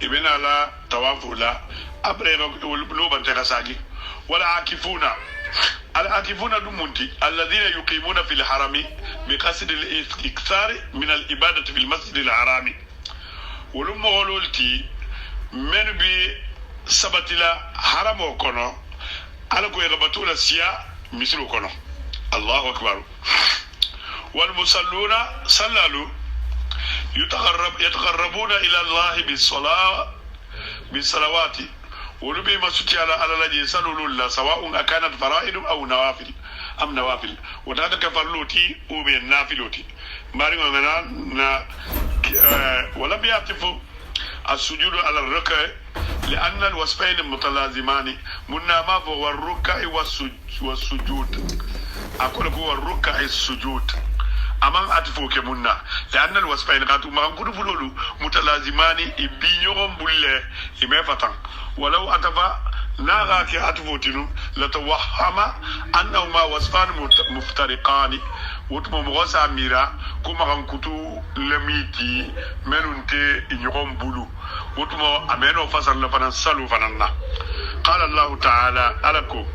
ابن على توافولا أبرئ نوبا تغساجي ولا عاكفون العاكفون دمونتي الذين يقيمون في الحرم بقصد الإكثار من الإبادة في المسجد الحرام wolum mogololti men bi sabatila haramo kono ala ko yabatula siya mislu kono Allahu akbar wal musalluna sallalu يتقربون إلى الله بالصلوات ولبي ما سوتي على الذي يصلوا الله سواء أكانت فرائض أو نوافل أم نوافل وهذا كفرلوتي أو بين نافلوتي مارين ومنا ولم يعتفوا السجود على الركع لأن الوصفين متلازمان منا ما هو الركع والسجود أقول هو الركع السجود أمان أتفو كمنا لأن الوصفين قاتوا ما نقول فلولو متلازماني إبينيهم بله إما فتن ولو أتفا ناغاك أتفو تنو لتوهم أنهما وصفان مفترقان وتم مغسى ميرا كما نكتو لميتي منونتي إنيهم بلو وتم أمينو فصل لفنان سلو فنانا قال الله تعالى ألكم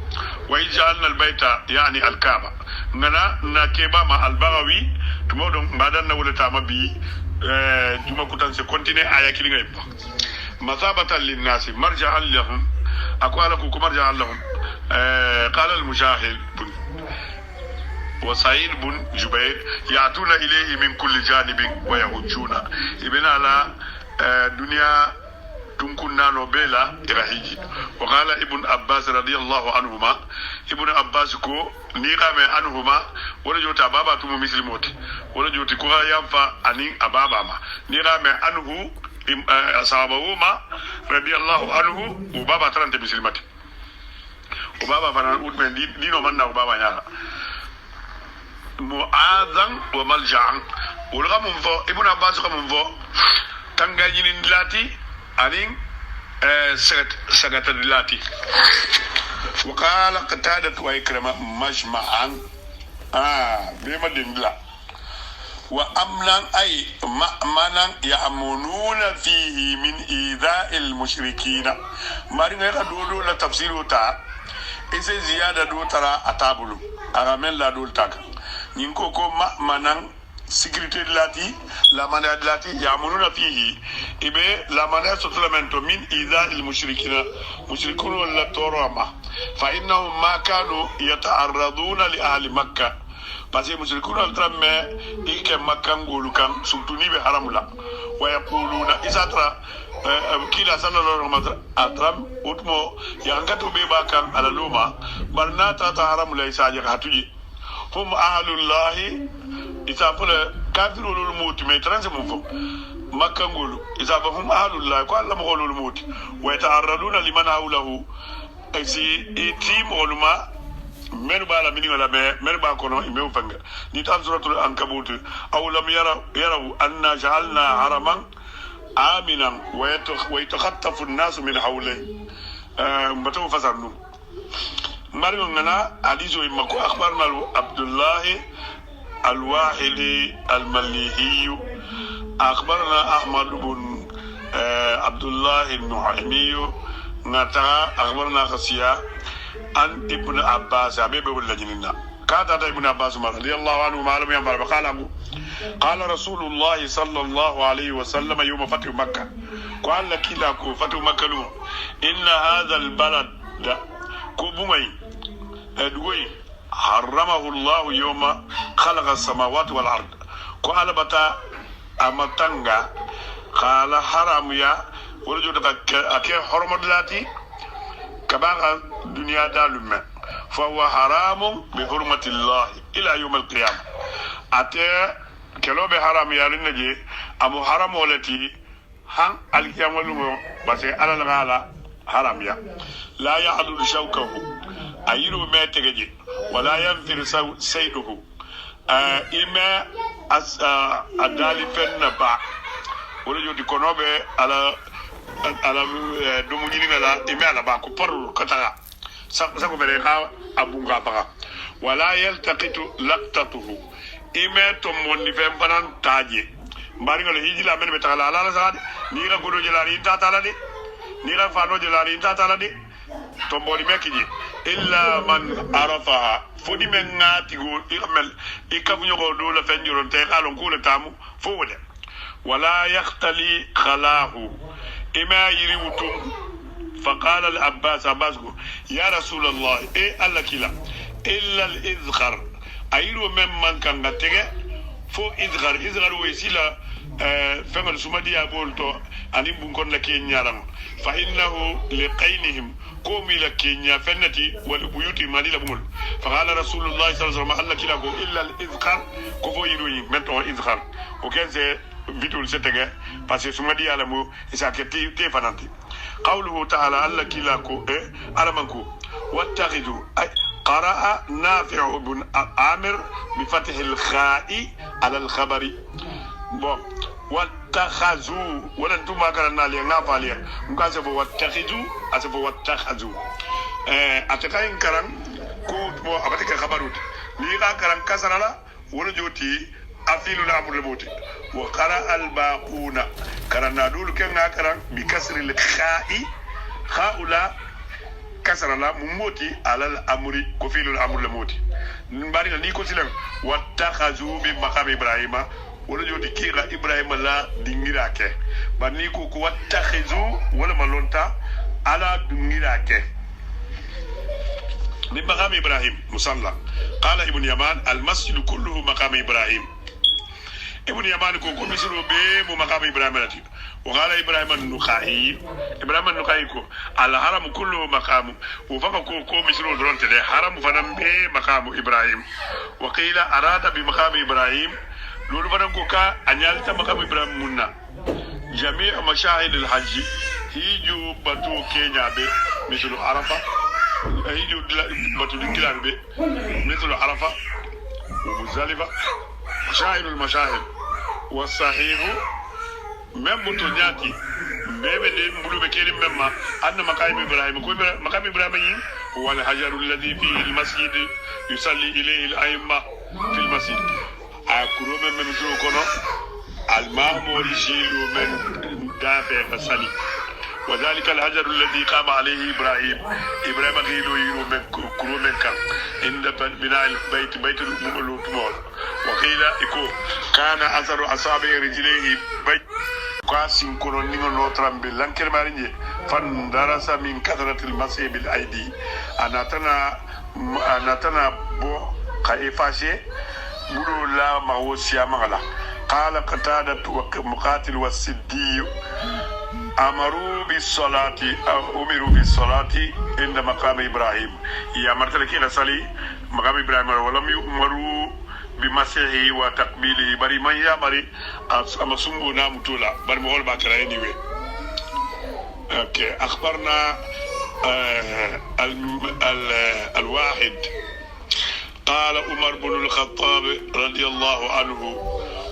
وإذ جعلنا البيت يعني الكعبة ngana na keba ma albagawi tumo don badan na wala tama bi tuma kutan se continue aya kili ngay masabatan linnasi marja'an lahum aqala ku marja'an lahum qala al-mujahid wa sa'id bin jubair ya'tuna ilayhi min kulli janibin wa yahujuna ibna la dunya tunkunna no bela irahiji wa qala ibn abbas radiyallahu anhuma ibn abbas ko ni kame anhuma wala jota baba tumu muslimoti wala joti ko yamfa ani ababa ma ni kame anhu ashabahuma radiyallahu anhu wa baba 30 muslimati wa baba fana udmen di no manna baba nyala mu'adhan wa malja'an wala mun fo ibn abbas ko mun fo tangajini lati anin sagata lati وقال قتادة وإكرمة مجمعا بما دندلا وأمنا أي مأمنا يأمنون فيه من إيذاء المشركين مارين غير دولو لتفسير تا إذا زيادة دو ترى أتابلو أغامن لا دول تاك نينكو كو مأمنا sécurité de lati la manade lati yamununa fihi ibe la manade sotlamento min idha al mushrikina mushrikun wala torama fa innahum ma kanu yata'arraduna li ahli makkah parce que mushrikun altramme ike makkah ngolu kan surtout ni be haramula wa yaquluna isatra kila sallallahu alaihi wasallam atram utmo yangato be bakan ala luma barna ta haramula isaje hatuji hum ahlullahi isafula kafiru lolu moti me transe mun fo makka ngolu isafahum ahlullah ko Allah mo lolu moti wa yata'arraduna liman hawlahu asi itim oluma men bala mini wala be men ba kono me fanga ni tan suratul ankabut aw lam yaraw anna ja'alna haraman aminan wa yatakhattafu an-nas min hawlihi mbato fasarnu mariyo ngana hadiso imako akhbarna abdullah الواحد المليهي أخبرنا أحمد بن عبد الله النعيمي نتا أخبرنا خسيا عن ابن عباس حبيب ولا جننا كاتب ابن عباس رضي الله عنه معلوم ينبر قال رسول الله صلى الله عليه وسلم يوم فتح مكة قال لك لا فتح مكة إن هذا البلد كوبوي دوي حرمه الله يوم خلق السماوات والأرض قال بتا أمتنغا قال حرام يا ورجوتك أكي حرم دلاتي كباغ الدنيا دالما فهو حرام بحرمة الله إلى يوم القيامة أتي كلو بحرام يا لنجي أمو حرام ولتي هن القيامة لغو بس على الغالة حرام يا لا يعدل شوكه أيرو ما تجي ولا ينفر سيده إما أدالي فنبا ولجو دي كونوبي على دومونينا لا إما على باكو برو كتلا ساكو بريخا أبونغا بغا ولا يلتقط لقطته إما توموني فنبان تاجي مبارك الله هيجي لا من بتاعلا على سعد نيرا كودو جلاري إنتا تالا دي نيرا فانو جلاري إنتا تالا دي tomboli mekiji illa man arafaha fodi men ngati go ikamel ikafunyo go do la fenjuro te kalon kula tamu fode ولا يختلي خلاه إما يريوتم. فقال العباس يا رسول الله الله كلا إلا الإذخر أيرو من كان نتجه فو إذخر ويسيلا فمن سمدي أبولتو أني بنكون لكين يارم فإنه لقينهم قومي لكين فنتي والبيوت مالي لبمول. فقال رسول الله صلى الله عليه وسلم الله كلا إلا الإذخر كفو يروي منتو إذخر وكان سي فيتول ستجه بس سمدي ألمو إساكتي تفنانتي. قوله تعالى الله كلاكو أرمانكو واتخذوا قرأ نافع بن عامر بفتح الخاء على الخبر واتخذوا ولن تما كرنا لي نافع لي مكاسب واتخذوا أسف واتخذوا أتكاين كران كو مو أبتك خبروت ليغا كران كسرلا ولجوتي أفيل الأمر الموتي. وقرأ الباقون كرنا دول كنا كران بكسر الخاء خاؤلا كسر لا موتي على الأمر كفيل الأمر الموتي. نبارين نيكو سلام واتخذوا بمقام إبراهيم ولجوتي كيرا إبراهيم لا دينيراكه بنيكو واتخذوا ولا ملونتا على دينيراكه بمقام إبراهيم مصلى. قال ابن يمان المسجد كله مقام إبراهيم. ابن يمان كو مصر به مقام إبراهيم رتي. وقال إبراهيم النخعي كو الحرم كله مقام وفق كو مصر درونت ده حرم فنم به مقام إبراهيم. وقيل أراد بمقام إبراهيم لولو فنم كو كا أنيالتا مقام إبراهيم منا جميع مشاهد الحج هيجو باتو كينيا به مثل عرفة هيجو باتو دكيلان به مثل عرفة ومزدلفة مشاهد المشاهد. والصحيح même mutonyati bebe de mbulu be kele memma anna maqam ibrahim ko maqam ibrahim yi wal hajaru alladhi fi al masjid yusalli ilayhi al a'imma fi al masjid akuro men zo kono al ma'mur shilu men dafe fasali وذلك الحجر الذي قام عليه إبراهيم غيلو يرو من كرو من كان عند بناء البيت بيت المؤمنون. وقيل إكو كان أثر أصابع رجليه بيت قاسم كنو نيغو نوترام بلانكر مارينجي فاندرس من كثرة المسيح بالأيدي أنا تنا بو خايفاشي بلو لا ما هو سيامغلا. قال قتادة ومقاتل والسدي أمروا بالصلاة عند مقام إبراهيم. يا مرتلك إلى صلي مقام إبراهيم ولم يؤمروا بمسيحه وتقبيله بري من يامري أما سمو نامتولا بري مهول باكرا anyway. أخبرنا الواحد قال عمر بن الخطاب رضي الله عنه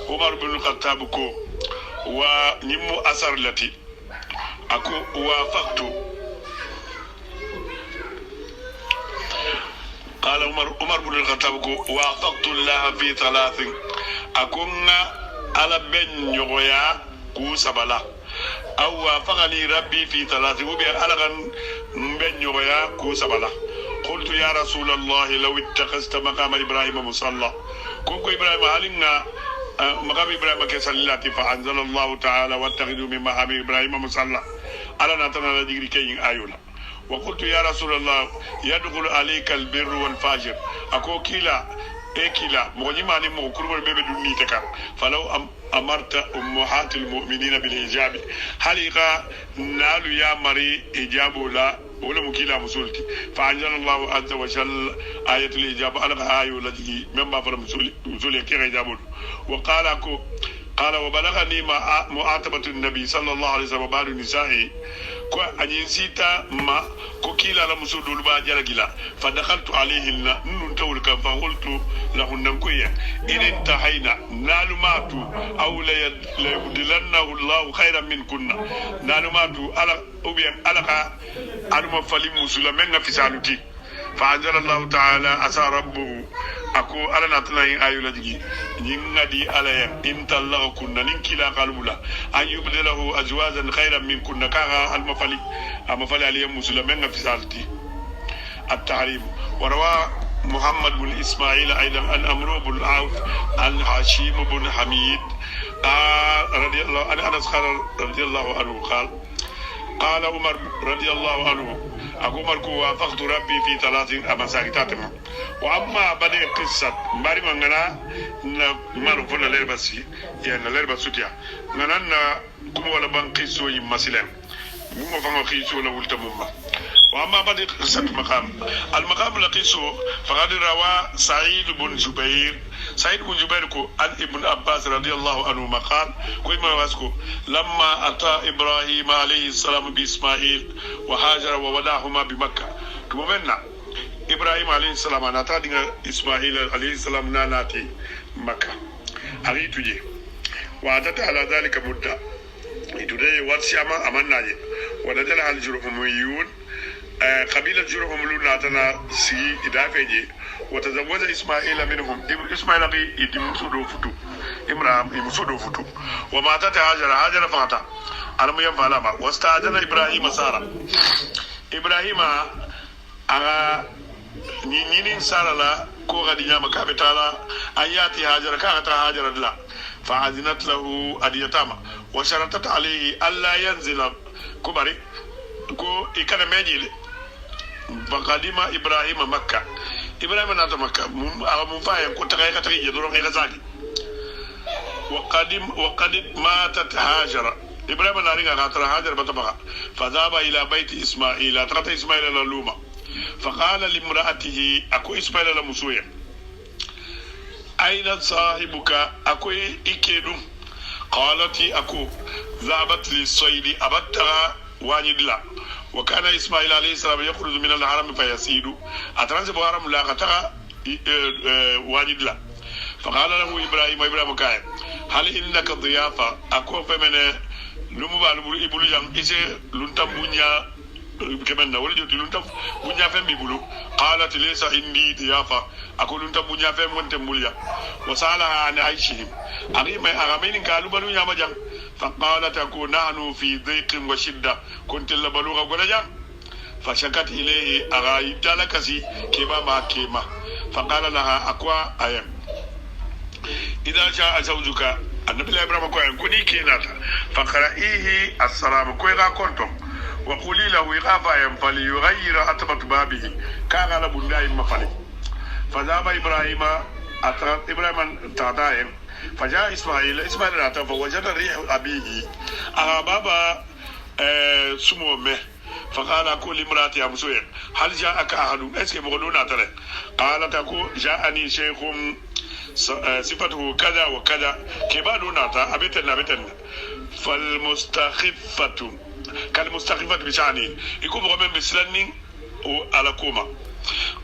عمر بن الخطاب كو ونمو أثر التي أكو وافقت. قال عمر بن الخطاب وافقت الله في ثلاث أكون على بن يغيا كو سبلا أو وافقني ربي في ثلاث وبي على بن يغيا كو سبلا. قلت يا رسول الله لو اتخذت مقام إبراهيم مصلى كوكو إبراهيم علينا مقام إبراهيم كسلاتي فأنزل الله تعالى واتخذوا من مقام إبراهيم مصلى على نتنا لديك كي آيولا. وقلت يا رسول الله يدخل عليك البر والفاجر أكو كلا كلا مغنيما نمو كربر بيبي دوني تكا فلو أمرت أمهات المؤمنين بالإجابة حلقا نالو يا مري إجابة لا ولا مكيلا مسولتي. فأنزل الله عز وجل آية الإجابة ألقى آية التي مما فر مسولي كي إجابة. وقال أكو قال وبلغني معاتبة النبي صلى الله عليه وسلم بعد نسائه كو أني سيتا ما كو كيلا لمسود البا جرجلا فدخلت عليهن ننتول كان فقلت لهن كويا إن انتهينا نالماتو أو لا يبدلنه الله خيرا منكن نالماتو على أبيان على أنما فلم مسلمين في سالتي. فأنزل الله تعالى أسى ربه أكو على نتناي آيو لدي نينغدي عليهم إن تلغ كنا ننكلا قلبلا أن يبدله أزواجا خيرا من كنا كاغا المفلي عليهم مسلمين في سالتي. التحريم وروى محمد بن إسماعيل أيضا عن أمرو بن عوف عن هاشم بن حميد رضي الله عن أنس رضي الله عنه قال عمر رضي الله عنه عمر وافقت ربي في 3 مساجات. وأما بدأ قصة ماري مانغنا نمر فونا لربسي يعني لربسوتيا نانا كم ولا بنقيسو يمسلم مو فما قيسو ولا ولتمما. وأما بدأ قصة المقام لقيسو فقد روى سعيد بن جبير عن ابن عباس رضي الله عنهما قال كما واسكو لما أتى إبراهيم عليه السلام بإسماعيل وهاجر وودعهما بمكة تمامنا إبراهيم عليه السلام أنا دينا إسماعيل عليه السلام ناناتي مكة أريتوجي وعدت على ذلك مدة يتودي واتسياما أماناجي ودجل على الجرهميون قبيلة جرهم لنا تنا سي إدافعي وتزوج إسماعيل منهم إسماعيل بي يمسودو فتو إمرام يمسودو فتو وماتت هاجر فاتا ألم ينفع لما واستأذن إبراهيم سارة إبراهيم أغا نينين سارة لا كو غدي نعم كابتالا أن يأتي هاجر كاغتا هاجر لا فأذنت له أديتاما وشرطت عليه ألا ينزل كبري كو إكنا ميجيلي فقدم إبراهيم مكة إبراهيم نات مكة مفايم كنت غير تغيي دورون غير زاكي وقد ماتت هاجر إبراهيم نارينغا غاتر هاجر بطبقة فذهب إلى بيت إسماعيل أترت إسماعيل للومة فقال لامرأته أكو إسماعيل لمسوية أين صاحبك أكو إكيدو قالت أكو ذهبت للصيد أبتها وانيدلا وكان إسماعيل عليه السلام يخرج من الحرم فيسيد أترنسب حرم لا قطع وانيدلا فقال له إبراهيم كاي هل إنك ضيافة أكو فمن لمبال إبلو جام إسي لنتم بنيا كمان ولا جوتي لنتم بنيا فم بيبلو قالت ليس عندي ضيافة أكو لنتم بنيا فم وانتم بليا وسألها عن عيشهم أغامين قالوا بلو يا مجان فقالت أكو نحن في ضيق وشدة كنت لبلوغ ولجا فشكت إليه أغايت لكسي كما ما كما فقال لها أكوا أيام إذا جاء زوجك النبي إبراهيم كوين كوني كيناتا فقرئيه السلام كويغا كنتم وقولي له إغافا فليغير أتبت بابه كان لبنداء مفلي فذهب إبراهيم تعدائم فجاء إسماعيل ناتا فوجد ريح أبيه بابا سمومه فقال أقول لامرأتي أمسوين هل جاءك أحد اسكي مغلونا ترى قالت أقول جاءني شيخ صفته كذا وكذا كبادو ناتا أبتنا فالمستخفة كالمستخفة بشعني يكون بغمين بسلنين على كوما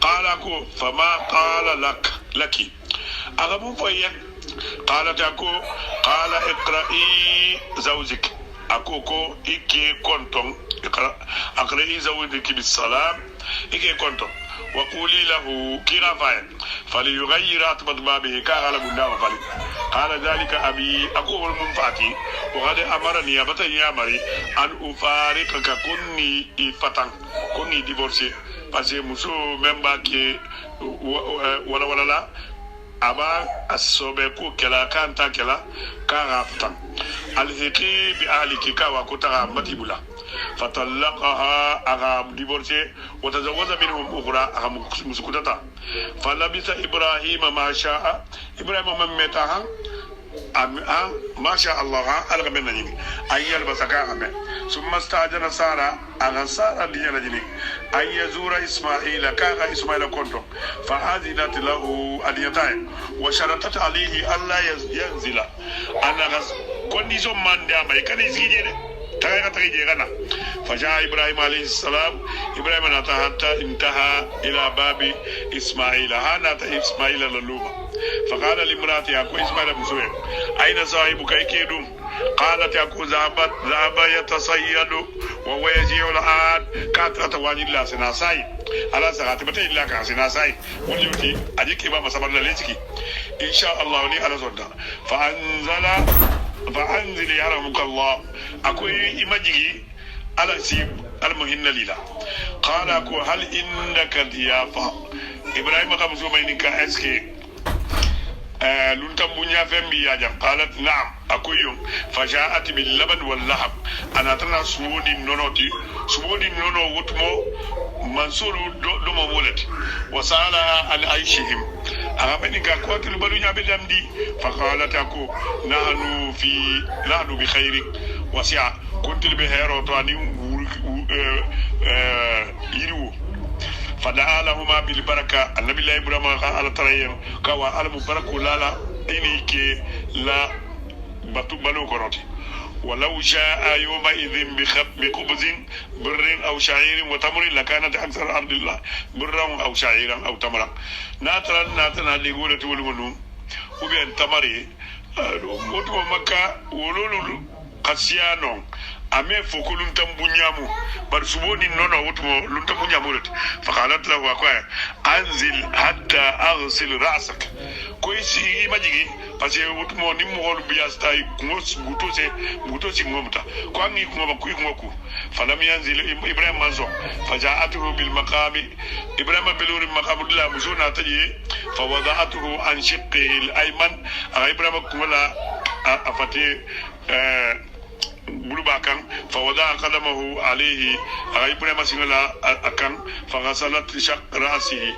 قال أقول فما قال لك أغمون فيا قالت أكو قال اقرأي زوجك أكوكو إكي كنتم اقرأي زوجك بالسلام إكي كنتم وقولي له كيرا فاين فليغير أتبط بابه كاغل بندام فلي قال ذلك أبي أكو المنفاتي وقد أمرني أبتن يا مري أن أفارقك كني فتن كني ديفورسي parce muso memba ke wala la aba asobe ku kala kanta kala kara fatan alhiqi bi ahliki ka wa kutara matibula fatallaqaha agam divorce wa tazawwaja minhum ukhra agam musukutata falabisa ibrahim ma sha'a ibrahim man metaha ما شاء الله ألغى من نجني أي البسكاء أمه ثم استأذن سارة أن سارة لجني أن يزور إسماعيل كان إسماعيل كنتم فأذنت له أن يتعين وشرطت عليه ألا ينزل أنا كونديشن من دام يكني يسيجي تغير غنا فجاء إبراهيم عليه السلام إبراهيم حتى انتهى إلى باب إسماعيل هانت إسماعيل للوما فقال لامرأته أكو إسماعيل مسوين أين صاحبك يكيدون قالت أكو ذهب يتصيد وهو يجيء الآن كاترة واني الله سناساي على سغاتي بتي الله كاسناساي وليوتي أجيك إمام سبر لليتكي إن شاء الله ولي على زودا فأنزل يرحمك الله أكو إمجي على سيب المهن ليلا قال أكو هل إنك ضيافة إبراهيم قام زومين كأسكي لنتم بنيا فم بياجم قالت نعم أكويم فجاءت باللبن واللحم أنا تنا سمودي نونوتي سمودي نونو وتمو منصور دو مولد وسألها عن عيشهم أغابني كاكوات البلونيا بدمدي فقالت أكو نحن بخير وسع كنت البهير وطاني يرو فدعا لهما بالبركة النبي الله إبراهيم على تريم كوا على مبارك لا إنيك لا بلو كراتي ولو جاء يومئذ بخبز بر أو شعير وتمر لكانت أكثر أرض الله برا أو شعيرا أو تمرا ناتنا لقولة والمنو وبين تمري وتو مكة ولولو قسيانو ame foko lunta mbunyamu bar suboni nono wutmo lunta mbunyamu ret faqalat lahu akwa anzil hatta aghsil ra'sak koisi majigi parce wutmo ni mo hol biastai kumos gutose ngomta ko angi kuma ku kumoku falam yanzil ibrahim manzo faja'atuhu bil maqami ibrahim bilur maqam la muzuna taji fawada'atuhu an shiqqihi al ayman ibrahim kumala afati bulubakan fawada qadamahu alayhi ibrahim singala akan faghasalat shaq ra'sihi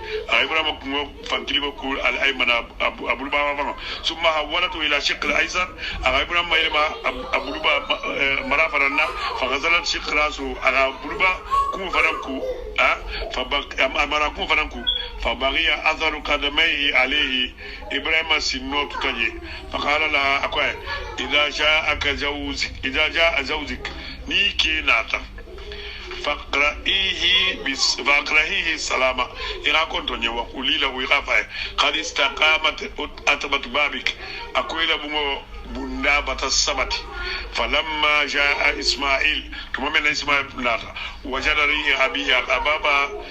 ibrahim kuma fankiliba kul al aymana abuluba ma summa hawalatu ila shiq al aysar ibrahim mayma abuluba marafaranna faghasalat shiq ra'su abuluba kuma faranku amarakum faranku fabaghiya atharu qadamayhi alayhi ibrahim sinno tutaje faqala la akwa idha ja'aka زوجك نيكي ناتا فاقرئيه السلامة إذا كنت وقولي له إغافة قد استقامت أتبت بابك أقول بمو بندابة السبت فلما جاء إسماعيل ثم من إسماعيل ناتا وجد ريه أبيه أبابا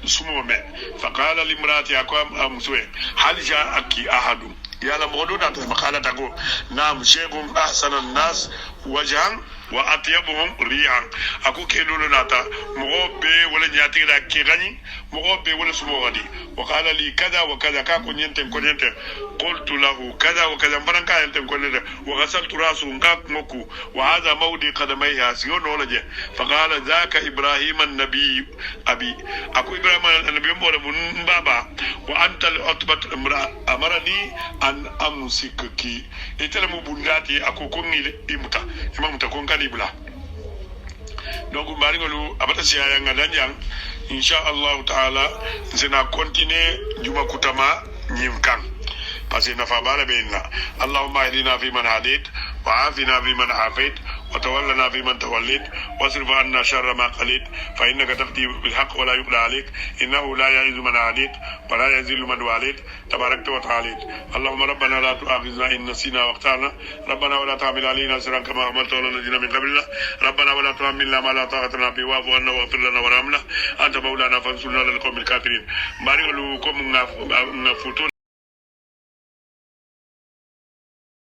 سمومه فقال لامرأتي أقوام أمسوه هل جاءك أحد يالا مودونا فقالت أقول نعم شيخ أحسن الناس وجها وأطيبهم ريحا أكو كيلو ناتا مغوبي ولا نياتي لا كيغاني مغوبي ولا سموغدي وقال لي كذا وكذا كاكو نينتن كونينتن قلت له كذا وكذا فرنكا ينتن كونينتن وغسلت راسه نكاك موكو وهذا مودي قدميها سيون ولجه فقال ذاك إبراهيم النبي أبي أكو إبراهيم النبي مولى من بابا وأنت الأطبة أمرني أن أمسكك إتلمو بنداتي أكو كوني إمتا إمام تكون كاليبلا donc maringolu abata siya nga danjang insha Allah taala zina continue juma kutama nyimkan parce que nafa bala beinna allahumma ihdina fi man hadait wa afina fi man afait وتولنا فيمن توليت واصرف عنا شر ما قليت فإنك تقضي بالحق ولا يقضى عليك إنه لا يعز من عاديت ولا يذل من واليت تباركت وتعاليت اللهم ربنا لا تؤاخذنا إن نسينا واخطأنا ربنا ولا تحمل علينا إصرا كما حملته على الذين من قبلنا ربنا ولا تحملنا ما لا طاقة لنا به واعف عنا واغفر لنا وارحمنا أنت مولانا فانصرنا على القوم الكافرين بارك لكم